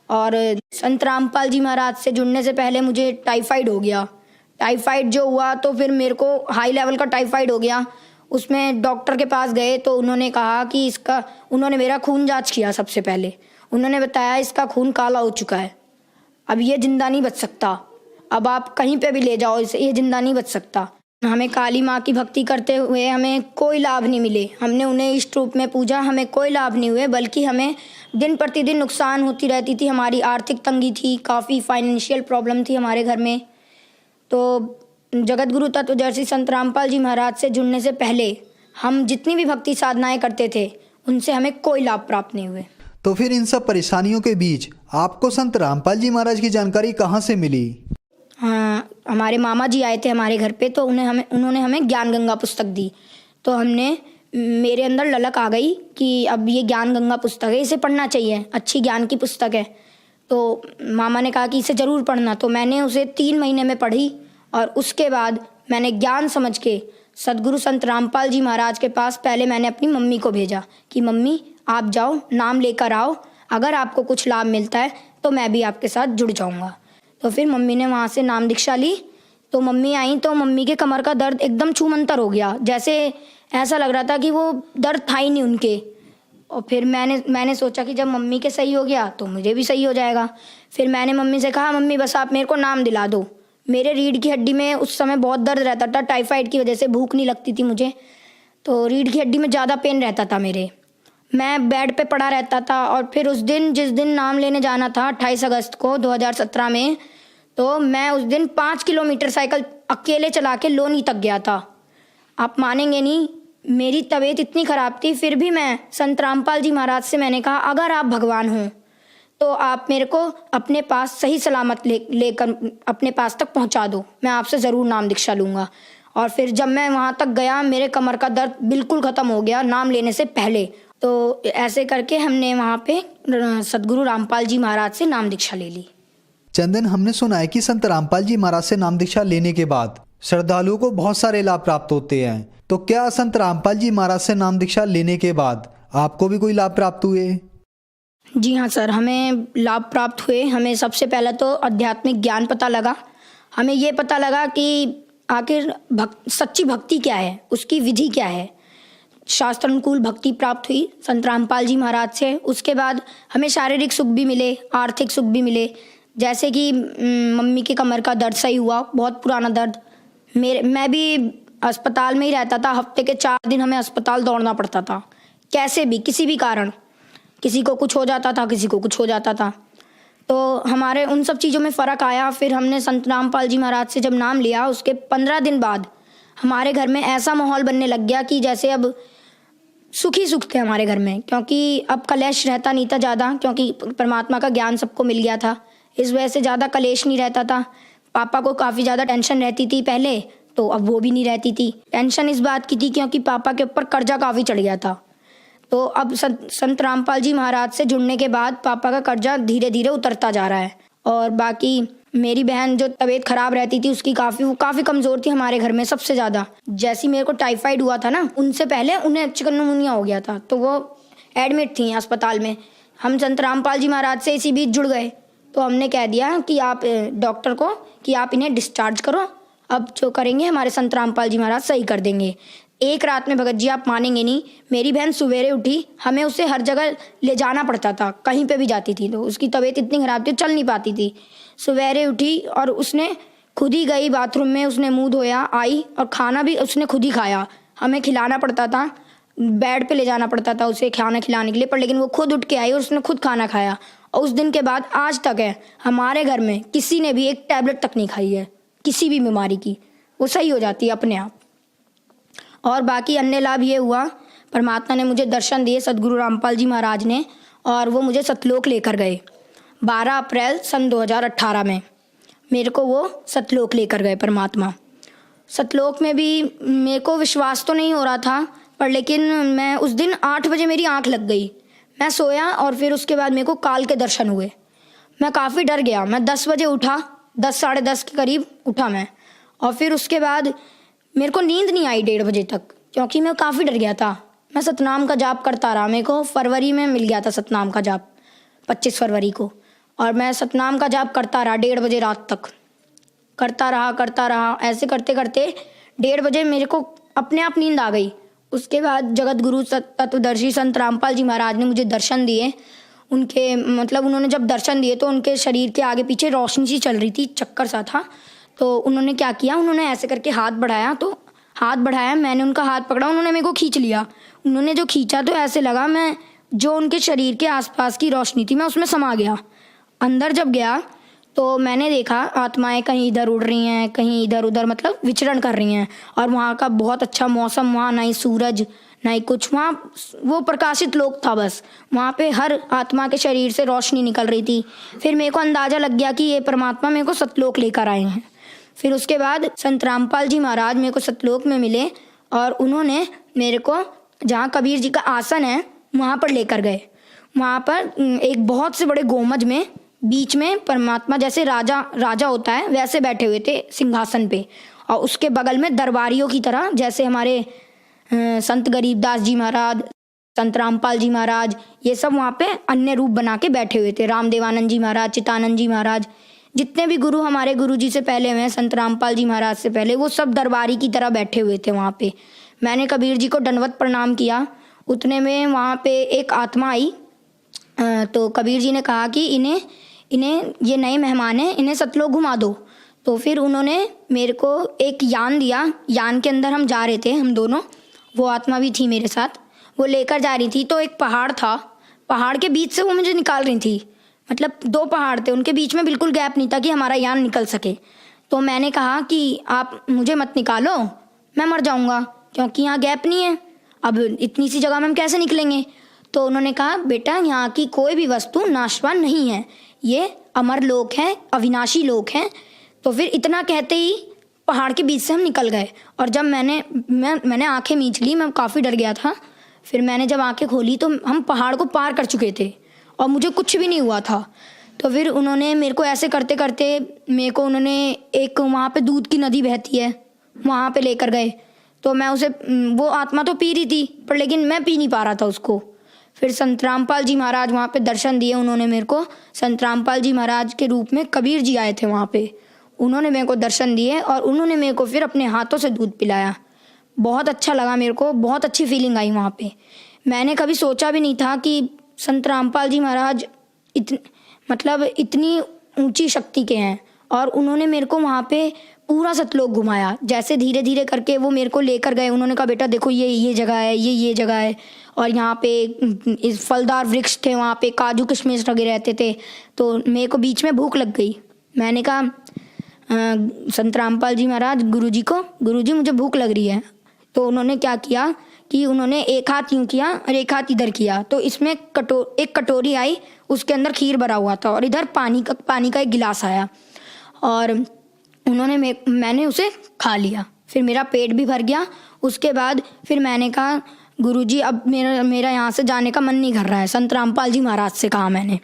और संत रामपाल जी महाराज से जुड़ने से पहले मुझे टाइफाइड हो गया। टाइफाइड जो हुआ तो फिर मेरे को हाई लेवल का टाइफाइड हो गया। उसमें डॉक्टर के पास गए तो उन्होंने कहा कि उन्होंने मेरा खून जांच किया। सबसे पहले उन्होंने बताया इसका खून काला हो चुका है, अब ये जिंदा नहीं बच सकता, अब आप कहीं पे भी ले जाओ इसे, ये जिंदा नहीं बच सकता। हमें काली माँ की भक्ति करते हुए हमें कोई लाभ नहीं मिले। हमने उन्हें इष्ट रूप में पूजा, हमें कोई लाभ नहीं हुए, बल्कि हमें दिन प्रतिदिन नुकसान होती रहती थी। हमारी आर्थिक तंगी थी, काफ़ी फाइनेंशियल प्रॉब्लम थी हमारे घर में। तो जगत गुरु तत्वदर्शी संत रामपाल जी महाराज से जुड़ने से पहले हम जितनी भी भक्ति साधनाएं करते थे उनसे हमें कोई लाभ प्राप्त नहीं हुए। तो फिर इन सब परेशानियों के बीच आपको संत रामपाल जी महाराज की जानकारी कहाँ से मिली? हाँ, हमारे मामा जी आए थे हमारे घर पे, तो उन्होंने हमें ज्ञान गंगा पुस्तक दी। तो मेरे अंदर ललक आ गई कि अब ये ज्ञान गंगा पुस्तक है, इसे पढ़ना चाहिए, अच्छी ज्ञान की पुस्तक है। तो मामा ने कहा कि इसे ज़रूर पढ़ना। तो मैंने उसे 3 महीने में पढ़ी, और उसके बाद मैंने ज्ञान समझ के सदगुरु संत रामपाल जी महाराज के पास पहले मैंने अपनी मम्मी को भेजा कि मम्मी आप जाओ, नाम लेकर आओ, अगर आपको कुछ लाभ मिलता है तो मैं भी आपके साथ जुड़ जाऊंगा। तो फिर मम्मी ने वहाँ से नाम दीक्षा ली। तो मम्मी आई तो मम्मी के कमर का दर्द एकदम छूमंतर हो गया, जैसे ऐसा लग रहा था कि वो दर्द था ही नहीं उनके। और फिर मैंने सोचा कि जब मम्मी के सही हो गया तो मुझे भी सही हो जाएगा। फिर मैंने मम्मी से कहा मम्मी बस आप मेरे को नाम दिला दो। मेरे रीढ़ की हड्डी में उस समय बहुत दर्द रहता था, टाइफाइड की वजह से भूख नहीं लगती थी मुझे, तो रीढ़ की हड्डी में ज़्यादा पेन रहता था मेरे। मैं बेड पे पड़ा रहता था। और फिर जिस दिन नाम लेने जाना था 28 अगस्त को 2017 में, तो मैं उस दिन 5 किलोमीटर साइकिल अकेले चला के लोनी तक गया था। आप मानेंगे नहीं, मेरी तबीयत इतनी ख़राब थी, फिर भी मैं संत रामपाल जी महाराज से मैंने कहा अगर आप भगवान हों तो आप मेरे को अपने पास सही सलामत लेकर अपने पास तक पहुंचा दो, मैं आपसे ज़रूर नाम दीक्षा लूँगा। और फिर जब मैं वहाँ तक गया मेरे कमर का दर्द बिल्कुल ख़त्म हो गया नाम लेने से पहले। तो ऐसे करके हमने वहाँ पे सदगुरु रामपाल जी महाराज से नाम दीक्षा ले ली। चंदन, हमने सुना है कि संत रामपाल जी महाराज से नाम दीक्षा लेने के बाद श्रद्धालुओं को बहुत सारे लाभ प्राप्त होते हैं। तो क्या संत रामपाल जी महाराज से नाम दीक्षा लेने के बाद आपको भी कोई लाभ प्राप्त हुए? जी हाँ सर, हमें लाभ प्राप्त हुए। हमें सबसे पहले तो आध्यात्मिक ज्ञान पता लगा। हमें ये पता लगा कि आखिर सच्ची भक्ति क्या है, उसकी विधि क्या है। शास्त्र अनुकूल भक्ति प्राप्त हुई संत रामपाल जी महाराज से। उसके बाद हमें शारीरिक सुख भी मिले, आर्थिक सुख भी मिले। जैसे कि मम्मी के कमर का दर्द सही हुआ, बहुत पुराना दर्द। मैं भी अस्पताल में ही रहता था। हफ्ते के 4 दिन हमें अस्पताल दौड़ना पड़ता था, कैसे भी, किसी भी कारण। किसी को कुछ हो जाता था, किसी को कुछ हो जाता था। तो हमारे उन सब चीज़ों में फ़र्क आया। फिर हमने संत रामपाल जी महाराज से जब नाम लिया, उसके 15 दिन बाद हमारे घर में ऐसा माहौल बनने लग गया कि जैसे अब सुख ही सुख थे हमारे घर में। क्योंकि अब कलेश रहता नहीं था ज़्यादा, क्योंकि परमात्मा का ज्ञान सबको मिल गया था। इस वजह से ज़्यादा कलेश नहीं रहता था। पापा को काफ़ी ज़्यादा टेंशन रहती थी पहले, तो अब वो भी नहीं रहती थी। टेंशन इस बात की थी क्योंकि पापा के ऊपर कर्जा काफ़ी चढ़ गया था। तो अब संत रामपाल जी महाराज से जुड़ने के बाद पापा का कर्जा धीरे धीरे उतरता जा रहा है। और बाकी मेरी बहन जो तबीयत खराब रहती थी, उसकी वो काफ़ी कमज़ोर थी हमारे घर में सबसे ज़्यादा। जैसे मेरे को टाइफाइड हुआ था ना, उनसे पहले उन्हें चिकनगुनिया हो गया था, तो वो एडमिट थी अस्पताल में। हम संत रामपाल जी महाराज से इसी बीच जुड़ गए। तो हमने कह दिया कि आप डॉक्टर को कि आप इन्हें डिस्चार्ज करो, अब जो करेंगे हमारे संत रामपाल जी महाराज सही कर देंगे। एक रात में भगत जी आप मानेंगे नहीं, मेरी बहन सवेरे उठी, हमें उसे हर जगह ले जाना पड़ता था, कहीं पे भी जाती थी तो उसकी तबीयत इतनी खराब थी, चल नहीं पाती थी। सवेरे उठी और उसने खुद ही गई बाथरूम में, उसने मुंह धोया, आई और खाना भी उसने खुद ही खाया। हमें खिलाना पड़ता था, बेड पे ले जाना पड़ता था उसे खाना खिलाने के लिए, पर लेकिन वो खुद उठ के आई और उसने खुद खाना खाया। और उस दिन के बाद आज तक है हमारे घर में किसी ने भी एक टैबलेट तक नहीं खाई है किसी भी बीमारी की, वो सही हो जाती है अपने आप। और बाकी अन्य लाभ ये हुआ, परमात्मा ने मुझे दर्शन दिए सदगुरु रामपाल जी महाराज ने, और वो मुझे सतलोक लेकर गए। 12 अप्रैल सन 2018 में मेरे को वो सतलोक लेकर गए परमात्मा। सतलोक में भी मेरे को विश्वास तो नहीं हो रहा था, पर लेकिन मैं उस दिन 8 बजे मेरी आंख लग गई। मैं सोया और फिर उसके बाद मेरे को काल के दर्शन हुए। मैं काफ़ी डर गया। मैं 10 बजे उठा, 10 साढ़े 10 के करीब उठा मैं, और फिर उसके बाद मेरे को नींद नहीं आई 1:30 बजे तक, क्योंकि मैं काफ़ी डर गया था। मैं सतनाम का जाप करता रहा। मेरे को फरवरी में मिल गया था सतनाम का जाप, 25 फरवरी को, और मैं सतनाम का जाप करता रहा 1:30 बजे रात तक, करता रहा। ऐसे करते करते 1:30 बजे मेरे को अपने आप नींद आ गई। उसके बाद जगत गुरु तत्वदर्शी संत रामपाल जी महाराज ने मुझे दर्शन दिए। उनके उन्होंने जब दर्शन दिए तो उनके शरीर के आगे पीछे रोशनी सी चल रही थी, चक्कर सा था। तो उन्होंने क्या किया, उन्होंने ऐसे करके हाथ बढ़ाया, तो हाथ बढ़ाया, मैंने उनका हाथ पकड़ा, उन्होंने मेरे को खींच लिया। उन्होंने जो खींचा तो ऐसे लगा मैं जो उनके शरीर के आसपास की रोशनी थी मैं उसमें समा गया। अंदर जब गया तो मैंने देखा आत्माएं कहीं इधर उड़ रही हैं, कहीं इधर उधर विचरण कर रही हैं। और वहाँ का बहुत अच्छा मौसम, वहाँ ना ही सूरज ना ही कुछ, वहाँ वो प्रकाशित लोक था बस। वहाँ पे हर आत्मा के शरीर से रोशनी निकल रही थी। फिर मेरे को अंदाज़ा लग गया कि ये परमात्मा मेरे को सतलोक लेकर आए हैं। फिर उसके बाद संत रामपाल जी महाराज मेरे को सतलोक में मिले और उन्होंने मेरे को जहाँ कबीर जी का आसन है वहाँ पर लेकर गए। वहाँ पर एक बहुत से बड़े गोमज में बीच में परमात्मा जैसे राजा होता है वैसे बैठे हुए थे सिंहासन पे, और उसके बगल में दरबारियों की तरह जैसे हमारे संत गरीबदास जी महाराज, संत रामपाल जी महाराज, ये सब वहाँ पे अन्य रूप बना के बैठे हुए थे। रामदेवानंद जी महाराज, चितानंद जी महाराज, जितने भी गुरु हमारे गुरु जी से पहले हुए, संत रामपाल जी महाराज से पहले, वो सब दरबारी की तरह बैठे हुए थे वहाँ पे। मैंने कबीर जी को दंडवत प्रणाम किया। उतने में वहाँ पे एक आत्मा आई, तो कबीर जी ने कहा कि इन्हें ये नए मेहमान हैं, इन्हें सतलोक घुमा दो। तो फिर उन्होंने मेरे को एक यान दिया। यान के अंदर हम जा रहे थे, हम दोनों, वो आत्मा भी थी मेरे साथ, वो लेकर जा रही थी। तो एक पहाड़ था, पहाड़ के बीच से वो मुझे निकाल रही थी। 2 पहाड़ थे, उनके बीच में बिल्कुल गैप नहीं था कि हमारा यान निकल सके। तो मैंने कहा कि आप मुझे मत निकालो, मैं मर जाऊँगा, क्योंकि यहाँ गैप नहीं है, अब इतनी सी जगह में हम कैसे निकलेंगे। तो उन्होंने कहा बेटा यहाँ की कोई भी वस्तु नाशवान नहीं है, ये अमर लोक है, अविनाशी लोक है। तो फिर इतना कहते ही पहाड़ के बीच से हम निकल गए। और जब मैंने आंखें मींच ली, मैं काफ़ी डर गया था। फिर मैंने जब आंखें खोली तो हम पहाड़ को पार कर चुके थे और मुझे कुछ भी नहीं हुआ था। तो फिर उन्होंने मेरे को ऐसे करते करते मेरे को उन्होंने एक वहाँ पे दूध की नदी बहती है वहाँ पे लेकर गए। तो मैं उसे वो आत्मा तो पी रही थी पर लेकिन मैं पी नहीं पा रहा था उसको। फिर संत रामपाल जी महाराज वहाँ पे दर्शन दिए उन्होंने मेरे को। संत रामपाल जी महाराज के रूप में कबीर जी आए थे वहाँ पे, उन्होंने मेरे को दर्शन दिए और उन्होंने मेरे को फिर अपने हाथों से दूध पिलाया। बहुत अच्छा लगा मेरे को, बहुत अच्छी फीलिंग आई वहाँ पे। मैंने कभी सोचा भी नहीं था कि संत रामपाल जी महाराज इतनी ऊंची शक्ति के हैं। और उन्होंने मेरे को वहाँ पे पूरा सतलोक घुमाया। जैसे धीरे धीरे करके वो मेरे को लेकर गए, उन्होंने कहा बेटा देखो ये जगह है, ये जगह है। और यहाँ पे इस फलदार वृक्ष थे, वहाँ पे काजू किशमिश लगे रहते थे। तो मेरे को बीच में भूख लग गई। मैंने कहा संत रामपाल जी महाराज गुरुजी मुझे भूख लग रही है। तो उन्होंने क्या किया कि उन्होंने एक हाथ यूँ किया और एक हाथ इधर किया। तो इसमें एक कटोरी आई, उसके अंदर खीर भरा हुआ था और इधर पानी का एक गिलास आया और मैंने उसे खा लिया। फिर मेरा पेट भी भर गया। उसके बाद फिर मैंने कहा गुरुजी अब मेरा यहाँ से जाने का मन नहीं कर रहा है। संत रामपाल जी महाराज से कहा मैंने।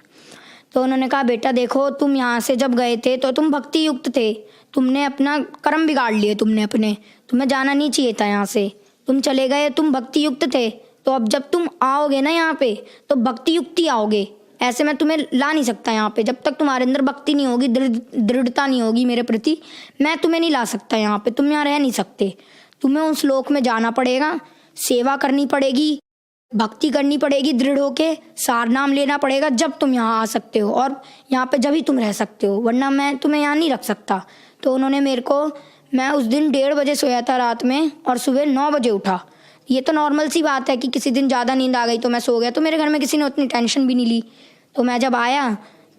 तो उन्होंने कहा बेटा देखो तुम यहाँ से जब गए थे तो तुम भक्ति युक्त थे, तुमने अपना कर्म बिगाड़ लिए, तुम्हें जाना नहीं चाहिए था यहाँ से। तुम चले गए, तुम भक्ति युक्त थे। तो अब जब तुम आओगे ना यहाँ पे तो भक्ति युक्त ही आओगे। ऐसे मैं तुम्हें ला नहीं सकता यहाँ पे। जब तक तुम्हारे अंदर भक्ति नहीं होगी, दृढ़ता नहीं होगी मेरे प्रति, मैं तुम्हें नहीं ला सकता यहाँ पे। तुम यहाँ रह नहीं सकते। तुम्हें उस लोक में जाना पड़ेगा, सेवा करनी पड़ेगी, भक्ति करनी पड़ेगी दृढ़ होके, सार नाम लेना पड़ेगा, जब तुम यहाँ आ सकते हो और यहाँ पे जब ही तुम रह सकते हो, वरना मैं तुम्हें यहाँ नहीं रख सकता। तो उन्होंने मेरे को, मैं उस दिन 1:30 बजे सोया था रात में और सुबह 9 बजे उठा। ये तो नॉर्मल सी बात है कि किसी दिन ज़्यादा नींद आ गई तो मैं सो गया। तो मेरे घर में किसी ने उतनी टेंशन भी नहीं ली। तो मैं जब आया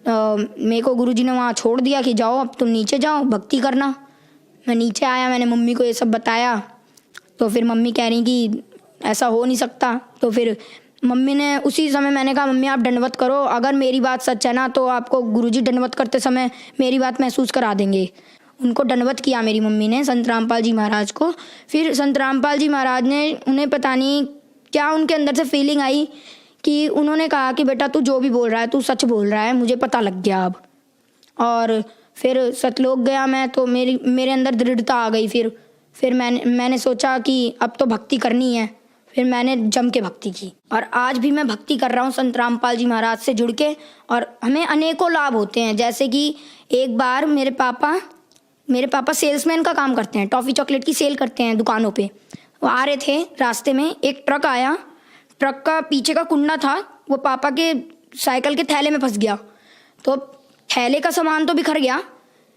मेरे को गुरुजी ने वहाँ छोड़ दिया कि जाओ अब तुम नीचे जाओ भक्ति करना। मैं नीचे आया, मैंने मम्मी को ये सब बताया। तो फिर मम्मी कह रही कि ऐसा हो नहीं सकता। तो फिर मम्मी ने उसी समय, मैंने कहा मम्मी आप दंडवत करो, अगर मेरी बात सच है ना तो आपको गुरुजी दंडवत करते समय मेरी बात महसूस करा देंगे। उनको दंडवत किया मेरी मम्मी ने, संत रामपाल जी महाराज को। फिर संत रामपाल जी महाराज ने, उन्हें पता नहीं क्या उनके अंदर से फीलिंग आई कि उन्होंने कहा कि बेटा तू जो भी बोल रहा है तू सच बोल रहा है, मुझे पता लग गया अब। और फिर सतलोक गया मैं तो मेरे अंदर दृढ़ता आ गई। फिर मैंने सोचा कि अब तो भक्ति करनी है। फिर मैंने जम के भक्ति की और आज भी मैं भक्ति कर रहा हूँ संत रामपाल जी महाराज से जुड़ के। और हमें अनेकों लाभ होते हैं। जैसे कि एक बार मेरे पापा सेल्समैन का काम करते हैं, टॉफ़ी चॉकलेट की सेल करते हैं दुकानों पे। वो आ रहे थे, रास्ते में एक ट्रक आया। ट्रक का पीछे का कुंडा था वो पापा के साइकिल के थैले में फंस गया। तो थैले का सामान तो बिखर गया,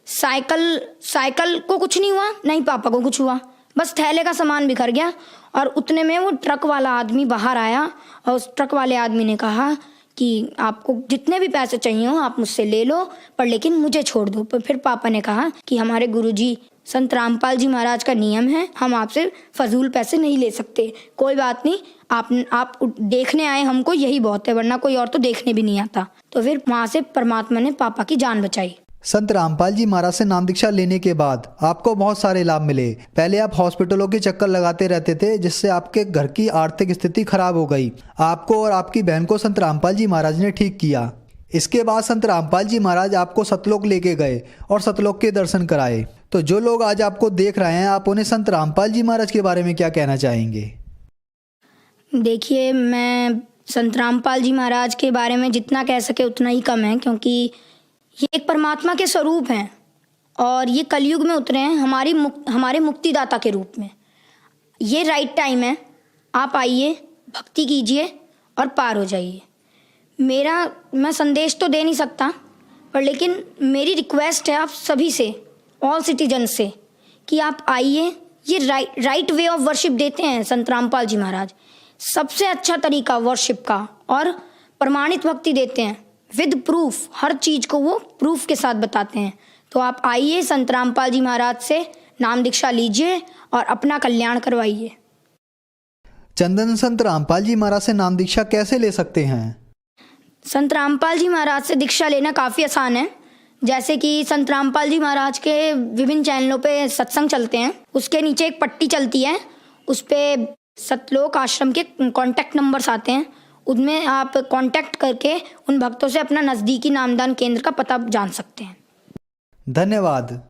साइकिल को कुछ नहीं हुआ, नहीं पापा को कुछ हुआ, बस थैले का सामान बिखर गया। और उतने में वो ट्रक वाला आदमी बाहर आया और उस ट्रक वाले आदमी ने कहा कि आपको जितने भी पैसे चाहिए हो आप मुझसे ले लो, पर लेकिन मुझे छोड़ दो। पर फिर पापा ने कहा कि हमारे गुरुजी संत रामपाल जी महाराज का नियम है, हम आपसे फजूल पैसे नहीं ले सकते। कोई बात नहीं, आप देखने आए हमको यही बहुत है, वरना कोई और तो देखने भी नहीं आता। तो फिर वहाँ से परमात्मा ने पापा की जान बचाई। संत रामपाल जी महाराज से नाम दीक्षा लेने के बाद आपको बहुत सारे लाभ मिले। पहले आप हॉस्पिटलों के चक्कर लगाते रहते थे, जिससे आपके घर की आर्थिक स्थिति खराब हो गई। आपको और आपकी बहन को संत रामपाल जी महाराज ने ठीक किया। इसके बाद संत रामपाल जी महाराज आपको सतलोक लेके गए और सतलोक के दर्शन कराए। तो जो लोग आज आपको देख रहे हैं, आप उन्हें संत रामपाल जी महाराज के बारे में क्या कहना चाहेंगे? देखिए, मैं संत रामपाल जी महाराज के बारे में जितना कह सके उतना ही कम है, क्योंकि ये एक परमात्मा के स्वरूप हैं और ये कलयुग में उतरे हैं हमारे मुक्तिदाता के रूप में। ये राइट टाइम है, आप आइए, भक्ति कीजिए और पार हो जाइए। मैं संदेश तो दे नहीं सकता, पर लेकिन मेरी रिक्वेस्ट है आप सभी से, ऑल सिटीजन से, कि आप आइए। ये राइट वे ऑफ वर्शिप देते हैं संत रामपाल जी महाराज, सबसे अच्छा तरीका वर्शिप का, और प्रमाणित भक्ति देते हैं विद प्रूफ। हर चीज़ को वो प्रूफ के साथ बताते हैं। तो आप आइए, संत रामपाल जी महाराज से नाम दीक्षा लीजिए और अपना कल्याण करवाइए। चंदन, संत रामपाल जी महाराज से नाम दीक्षा कैसे ले सकते हैं? संत रामपाल जी महाराज से दीक्षा लेना काफ़ी आसान है। जैसे कि संत रामपाल जी महाराज के विभिन्न चैनलों पे सत्संग चलते हैं, उसके नीचे एक पट्टी चलती है, उस पे सतलोक आश्रम के कॉन्टैक्ट नंबर्स आते हैं, उनमें आप कांटेक्ट करके उन भक्तों से अपना नज़दीकी नामदान केंद्र का पता जान सकते हैं। धन्यवाद।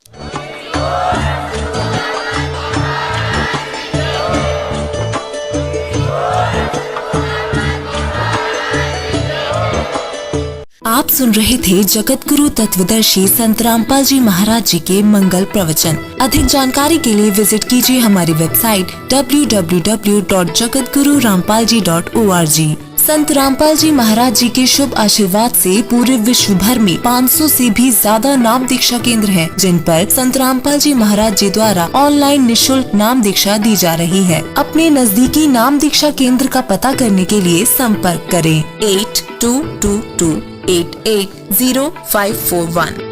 आप सुन रहे थे जगत गुरु तत्वदर्शी संत रामपाल जी महाराज जी के मंगल प्रवचन। अधिक जानकारी के लिए विजिट कीजिए हमारी वेबसाइट www.jagatgururampalji.org। संत रामपाल जी महाराज जी के शुभ आशीर्वाद से पूरे विश्व भर में 500 से भी ज्यादा नाम दीक्षा केंद्र हैं, जिन पर संत रामपाल जी महाराज जी द्वारा ऑनलाइन निशुल्क नाम दीक्षा दी जा रही है। अपने नजदीकी नाम दीक्षा केंद्र का पता करने के लिए संपर्क करें 8222880541।